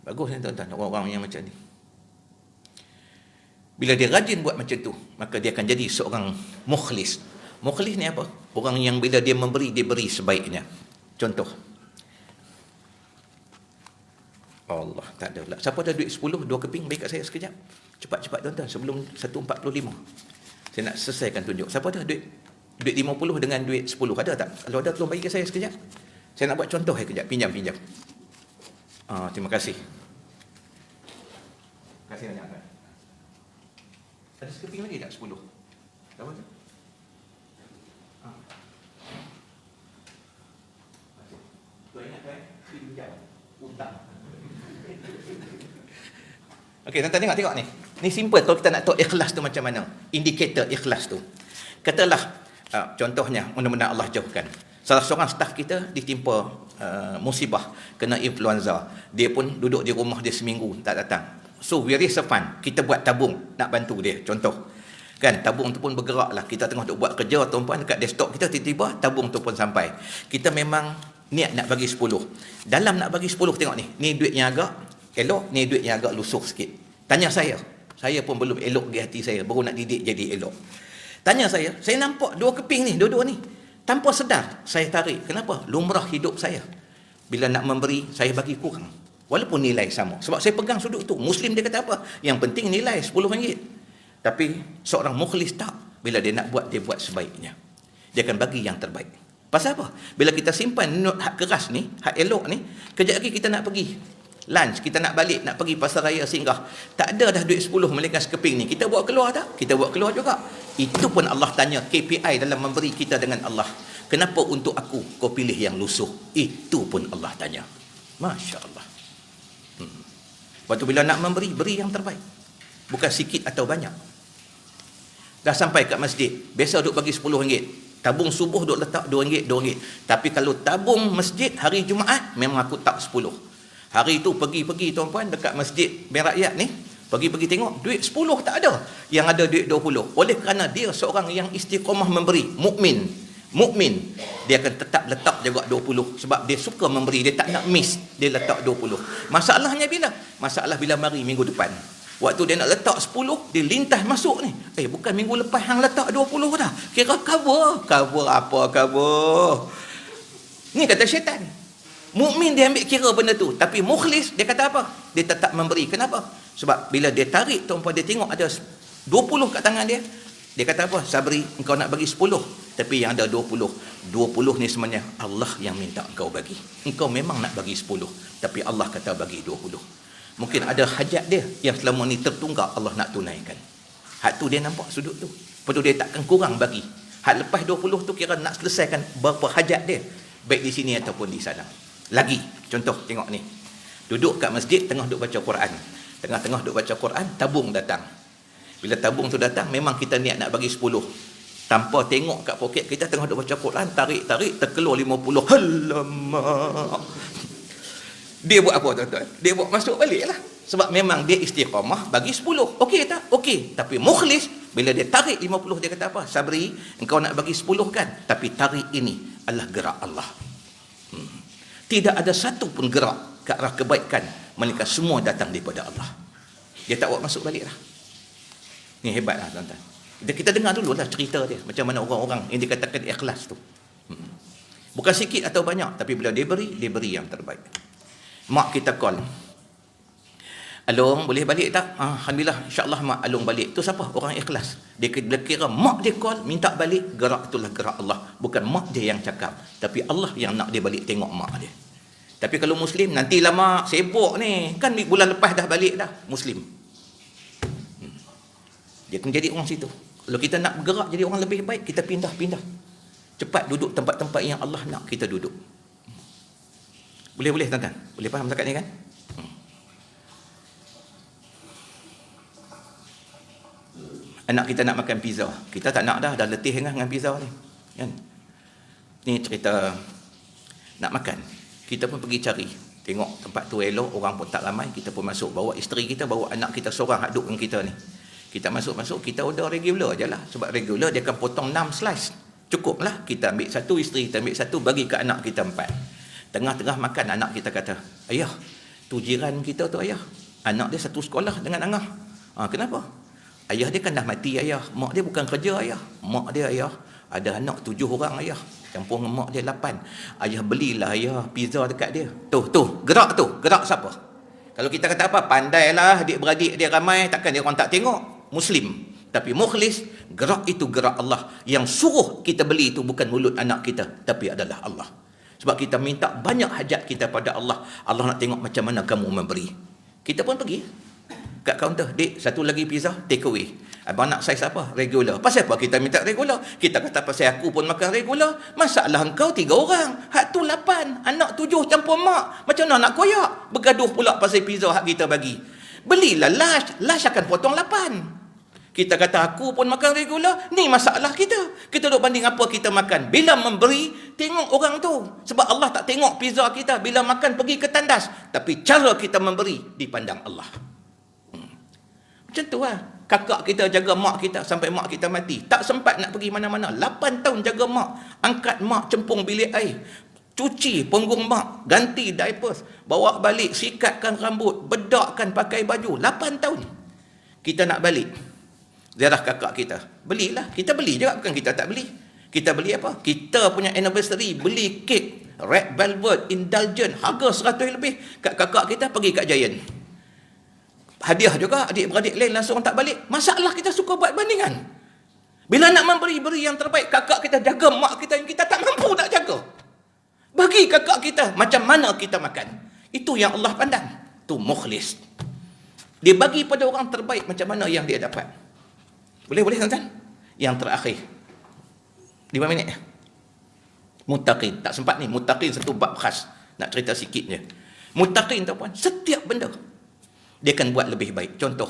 Bagus kan tuan-tuan, orang-orang yang macam ni. Bila dia rajin buat macam tu, maka dia akan jadi seorang mukhlis. Mukhlis ni apa? Orang yang bila dia memberi, dia beri sebaiknya. Contoh. Allah, tak ada pula. Siapa ada duit 10, 2 keping, bagi kat saya sekejap. Cepat-cepat tuan-tuan, sebelum 1.45. Saya nak selesaikan tunjuk. Siapa ada duit 50 dengan duit 10? Ada tak? Kalau ada, tolong bagi kat saya sekejap. Saya nak buat contoh sekejap. Pinjam. Terima kasih. Terima kasih banyak. Ada sekeping lagi tak? 10. Siapa tu? Tuan ingat pinjam. Utang. Okey, tuan-tuan tengok ni. Ni simple kalau kita nak tahu ikhlas tu macam mana. Indikator ikhlas tu. Katalah, contohnya, mudah-mudahan Allah jauhkan. Salah seorang staf kita ditimpa musibah, kena influenza. Dia pun duduk di rumah dia seminggu, tak datang. So, we raise a fund. Kita buat tabung, nak bantu dia. Contoh. Kan, tabung tu pun bergerak lah. Kita tengah duk buat kerja, tuan-puan, dekat desktop kita, tiba-tiba tabung tu pun sampai. Kita memang niat nak bagi 10. Dalam nak bagi 10, tengok ni. Ni duit yang agak elok, ni duit yang agak lusuh sikit. Tanya saya pun belum elok di hati saya, baru nak didik jadi elok. Tanya saya nampak dua keping ni, dua-dua ni. Tanpa sedar, saya tarik. Kenapa? Lumrah hidup saya. Bila nak memberi, saya bagi kurang. Walaupun nilai sama. Sebab saya pegang sudut tu. Muslim dia kata apa? Yang penting nilai RM10. Tapi seorang mukhlis tak. Bila dia nak buat, dia buat sebaiknya. Dia akan bagi yang terbaik. Pasal apa? Bila kita simpan not hak keras ni, hak elok ni, kejap lagi kita nak pergi lunch, kita nak balik, nak pergi pasar raya singgah. Tak ada dah duit 10 melainkan sekeping ni. Kita buat keluar tak? Kita buat keluar juga. Itu pun Allah tanya KPI dalam memberi kita dengan Allah. Kenapa untuk aku kau pilih yang lusuh? Itu pun Allah tanya. Masya Allah. Waktu bila nak memberi, beri yang terbaik. Bukan sikit atau banyak. Dah sampai kat masjid, biasa duk bagi RM10. Tabung subuh duk letak RM2, RM2. Tapi kalau tabung masjid hari Jumaat, memang aku tak 10. Hari tu pergi tuan-puan dekat masjid Berakyat ni, pergi tengok, duit 10 tak ada. Yang ada duit 20. Oleh kerana dia seorang yang istiqamah memberi, mukmin, dia akan tetap letak juga 20. Sebab dia suka memberi, dia tak nak miss, dia letak 20. Masalahnya bila? Masalah bila mari minggu depan. Waktu dia nak letak 10, dia lintas masuk ni. Bukan minggu lepas hang letak 20 dah. Kira cover apa cover? Ni kata syaitan. Mukmin dia ambil kira benda tu, tapi mukhlis dia kata apa? Dia tetap memberi. Kenapa? Sebab bila dia tarik tuan-puan, dia tengok ada 20 kat tangan dia. Dia kata apa? Sabri, engkau nak bagi 10, tapi yang ada 20. 20 ni sebenarnya Allah yang minta engkau bagi. Engkau memang nak bagi 10, tapi Allah kata bagi 20. Mungkin ada hajat dia yang selama ni tertunggak, Allah nak tunaikan. Hak tu dia nampak sudut tu. Lepas tu dia takkan kurang bagi. Hak lepas 20 tu kira nak selesaikan berapa hajat dia. Baik di sini ataupun di sana. Lagi, contoh tengok ni. Duduk kat masjid, tengah duduk baca Quran. Tengah-tengah duduk baca Quran, tabung datang. Bila tabung tu datang, memang kita niat nak bagi 10. Tanpa tengok kat poket kita, tengah duduk baca Quran, tarik, terkeluar 50. Alamak. Dia buat apa tuan-tuan? Dia buat masuk balik lah. Sebab memang dia istiqamah bagi 10. Okey tak? Okey. Tapi mukhlis, bila dia tarik 50, dia kata apa? Sabri, engkau nak bagi 10 kan? Tapi tarik ini adalah gerak Allah. Tidak ada satu pun gerak ke arah kebaikan, melainkan semua datang daripada Allah. Dia tak buat masuk balik lah. Ni hebat lah tuan-tuan. Kita dengar dulu lah cerita dia. Macam mana orang-orang yang dikatakan ikhlas tu. Bukan sikit atau banyak, tapi bila dia beri yang terbaik. Mak kita call, Along boleh balik tak? Alhamdulillah, insyaAllah mak Along balik. Tu siapa? Orang ikhlas. Dia kira mak dia call, minta balik, gerak itulah gerak Allah. Bukan mak dia yang cakap, tapi Allah yang nak dia balik tengok mak dia. Tapi kalau Muslim, nantilah mak sibuk ni. Kan bulan lepas dah balik dah. Muslim. Dia akan jadi orang situ. Kalau kita nak bergerak jadi orang lebih baik, kita pindah-pindah. Cepat duduk tempat-tempat yang Allah nak kita duduk. Boleh tuan-tuan? Boleh faham zakat ni kan? Anak kita nak makan pizza. Kita tak nak dah letih dengan pizza ni. Kan? Ni cerita nak makan. Kita pun pergi cari. Tengok tempat tu elok, orang pun tak ramai, kita pun masuk. Bawa isteri kita, bawa anak kita seorang hak duduk dengan kita ni. Kita masuk, kita order regular je lah. Sebab regular dia akan potong 6 slice. Cukup lah. Kita ambil satu, isteri kita ambil satu, bagi ke anak kita 4. Tengah-tengah makan, anak kita kata, ayah, tu jiran kita tu ayah. Anak dia satu sekolah dengan Angah. Kenapa? Ayah dia kan dah mati ayah. Mak dia bukan kerja ayah. Mak dia ayah, ada anak 7 orang ayah. Campur dengan mak dia 8. Ayah belilah ayah pizza dekat dia. Gerak siapa? Kalau kita kata apa? Pandailah adik-beradik dia ramai, takkan dia orang tak tengok. Muslim. Tapi mukhlis, gerak itu gerak Allah. Yang suruh kita beli itu bukan mulut anak kita, tapi adalah Allah. Sebab kita minta banyak hajat kita pada Allah. Allah nak tengok macam mana kamu memberi. Kita pun pergi kat kaunter, dek, satu lagi pizza, take away. Abang nak saiz apa? Regular. Pasal apa kita minta regular? Kita kata pasal aku pun makan regular. Masalah engkau 3 orang. Hak tu 8. Anak 7 campur mak. Macam mana nak koyak? Bergaduh pula pasal pizza hak kita bagi. Belilah Lush akan potong 8. Kita kata aku pun makan regular, ni masalah kita. Kita duk banding apa kita makan. Bila memberi, tengok orang tu. Sebab Allah tak tengok pizza kita bila makan pergi ke tandas. Tapi cara kita memberi dipandang Allah. Macam tu lah. Kakak kita jaga mak kita sampai mak kita mati. Tak sempat nak pergi mana-mana. 8 tahun jaga mak. Angkat mak cempung bilik air. Cuci punggung mak. Ganti diapers. Bawa balik. Sikatkan rambut. Bedakkan pakai baju. 8 tahun. Kita nak balik. Ziarah kakak kita. Belilah. Kita beli juga. Bukan kita tak beli. Kita beli apa? Kita punya anniversary. Beli kek. Red velvet. Indulgent. Harga 100 lebih. Kat kakak kita pergi kat Giant. Hadiah juga, adik-beradik lain langsung tak balik. Masalah kita suka buat bandingan. Bila nak memberi, beri yang terbaik. Kakak kita jaga mak kita yang kita tak mampu nak jaga. Bagi kakak kita macam mana kita makan. Itu yang Allah pandang. Itu mukhlis. Dia bagi pada orang terbaik macam mana yang dia dapat. Boleh tuan-tuan? Yang terakhir. 5 minit. Muttaqin. Tak sempat ni. Muttaqin satu bab khas. Nak cerita sikit je. Muttaqin tuan-puan, setiap benda dia akan buat lebih baik. Contoh,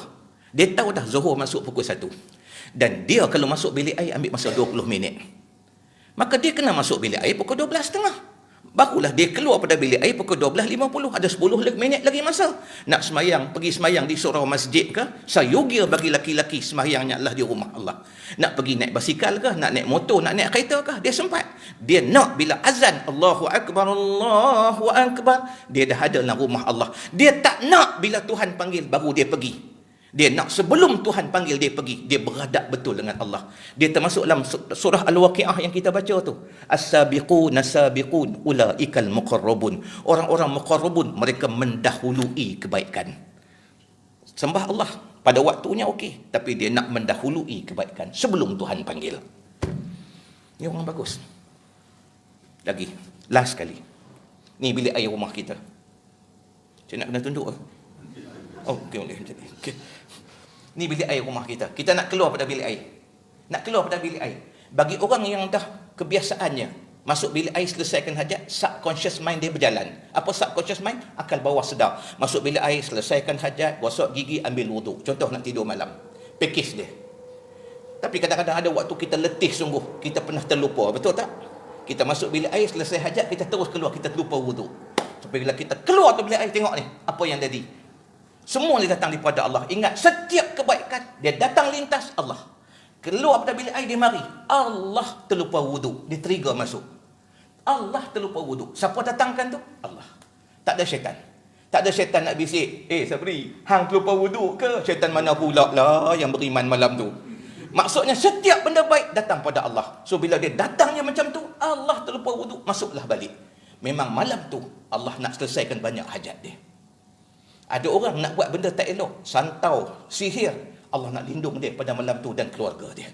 dia tahu dah Zuhur masuk pukul 1. Dan dia kalau masuk bilik air ambil masa 20 minit. Maka dia kena masuk bilik air pukul 12.30. Barulah dia keluar pada bilik air pukul 12.50. Ada 10 minit lagi masa. Nak semayang, pergi semayang di surau masjid ke? Sayugia bagi laki-laki semayangnya adalah di rumah Allah. Nak pergi naik basikal ke? Nak naik motor? Nak naik kereta ke? Dia sempat. Dia nak bila azan Allahu Akbar, Allahu Akbar, dia dah ada dalam rumah Allah. Dia tak nak bila Tuhan panggil baru dia pergi. Dia nak sebelum Tuhan panggil dia pergi. Dia beradab betul dengan Allah. Dia termasuk dalam surah Al-Waqi'ah yang kita baca tu. As-sabiqun as-sabiqun ulaikal muqarrabun. Orang-orang muqarrabun, mereka mendahului kebaikan. Sembah Allah pada waktunya okey, tapi dia nak mendahului kebaikan sebelum Tuhan panggil. Ni orang bagus. Lagi, last sekali. Ni bilik air rumah kita. Saya nak kena tunduk ke? Oh, okey boleh macam ni. Okey. Ni bilik air rumah kita. Kita nak keluar pada bilik air. Nak keluar pada bilik air. Bagi orang yang dah kebiasaannya masuk bilik air selesaikan hajat, subconscious mind dia berjalan. Apa subconscious mind? Akal bawah sedar. Masuk bilik air, selesaikan hajat, gosok gigi, ambil wuduk. Contoh nak tidur malam. Pakej dia. Tapi kadang-kadang ada waktu kita letih sungguh. Kita pernah terlupa. Betul tak? Kita masuk bilik air, selesai hajat, kita terus keluar. Kita terlupa wuduk. Sampai bila kita keluar tu bilik air, tengok ni. Apa yang jadi. Semua dia datang daripada Allah. Ingat, setiap kebaikan, dia datang lintas Allah. Keluar pada bilik air, dia mari. Allah terlupa wuduk. Dia trigger masuk. Allah terlupa wuduk. Siapa datangkan tu? Allah. Tak ada syaitan. Tak ada syaitan nak bisik. Sabri, hang terlupa wuduk ke? Syaitan mana pula lah yang beriman malam tu. Maksudnya, setiap benda baik datang pada Allah. So, bila dia datangnya macam tu, Allah terlupa wuduk, masuklah balik. Memang malam tu, Allah nak selesaikan banyak hajat dia. Ada orang nak buat benda tak elok, santau, sihir, Allah nak lindung dia pada malam tu dan keluarga dia.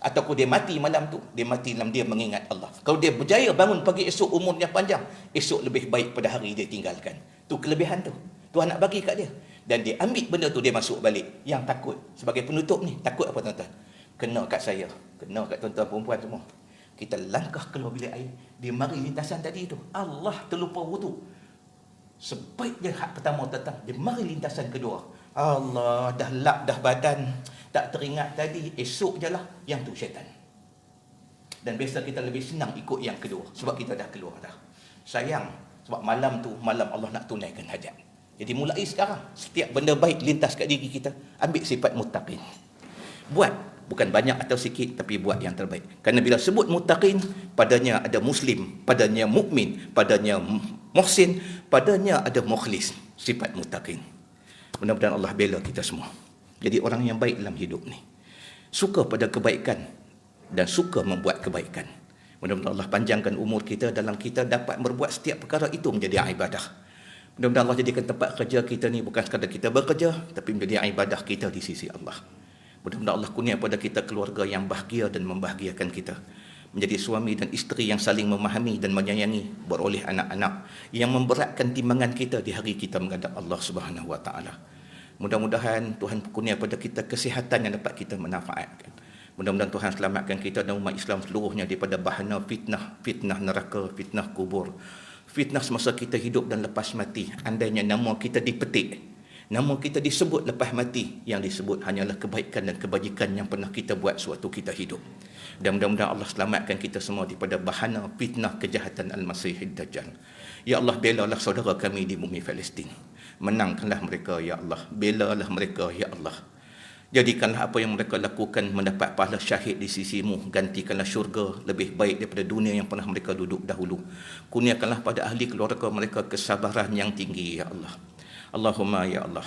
Ataupun dia mati malam tu, dia mati dalam dia mengingat Allah. Kalau dia berjaya bangun pagi esok umurnya panjang, esok lebih baik pada hari dia tinggalkan. Tu kelebihan tu. Tuhan nak bagi kat dia. Dan dia ambil benda tu, dia masuk balik. Yang takut, sebagai penutup ni, takut apa tuan-tuan? Kena kat saya, kena kat tuan-tuan perempuan semua. Kita langkah keluar bilik air, dia mari lintasan tadi tu. Allah terlupa wuduk. Sebaik dia hak pertama datang, dia mari lintasan kedua. Allah, dah lap dah badan, tak teringat tadi, esok je lah. Yang tu syaitan. Dan biasa kita lebih senang ikut yang kedua, sebab kita dah keluar dah. Sayang, sebab malam tu, malam Allah nak tunaikan hajat. Jadi mulai sekarang, setiap benda baik lintas kat diri kita, ambil sifat muttaqin. Buat, bukan banyak atau sikit, tapi buat yang terbaik. Kerana bila sebut muttaqin, padanya ada muslim, padanya mukmin, padanya muhsin, padanya ada mukhlis, sifat muttaqin. Mudah-mudahan Allah bela kita semua jadi orang yang baik dalam hidup ni, suka pada kebaikan dan suka membuat kebaikan. Mudah-mudahan Allah panjangkan umur kita dalam kita dapat berbuat setiap perkara itu menjadi ibadah. Mudah-mudahan Allah jadikan tempat kerja kita ni bukan sekadar kita bekerja, tapi menjadi ibadah kita di sisi Allah. Mudah-mudahan Allah kurnia pada kita keluarga yang bahagia dan membahagiakan kita, menjadi suami dan isteri yang saling memahami dan menyayangi, beroleh anak-anak yang memberatkan timbangan kita di hari kita menghadap Allah Subhanahu Wa Taala. Mudah-mudahan Tuhan kurnia pada kita kesihatan yang dapat kita manfaatkan. Mudah-mudahan Tuhan selamatkan kita dan umat Islam seluruhnya daripada bahana fitnah, fitnah neraka, fitnah kubur, fitnah semasa kita hidup dan lepas mati. Andainya nama kita dipetik, Nama kita disebut lepas mati, yang disebut hanyalah kebaikan dan kebajikan yang pernah kita buat sewaktu kita hidup. Dan mudah-mudahan Allah selamatkan kita semua daripada bahana fitnah kejahatan Al-Masihid Dajjal. Ya Allah, belalah saudara kami di bumi Palestin. Menangkanlah mereka, Ya Allah. Belalah mereka, Ya Allah. Jadikanlah apa yang mereka lakukan mendapat pahala syahid di sisimu. Gantikanlah syurga lebih baik daripada dunia yang pernah mereka duduk dahulu. Kurniakanlah pada ahli keluarga mereka kesabaran yang tinggi, Ya Allah. Allahumma ya Allah,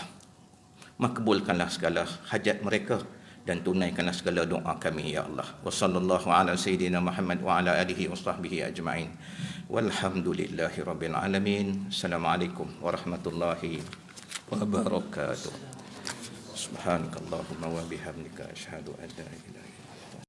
makbulkanlah segala hajat mereka dan tunaikanlah segala doa kami, ya Allah. Wa sallallahu ala sayyidina Muhammad wa ala alihi wa sahbihi ajma'in. Walhamdulillahi rabbil alamin. Assalamualaikum warahmatullahi wabarakatuh. Subhanakallahumma wa bihamdika asyhadu an la ilaha illa anta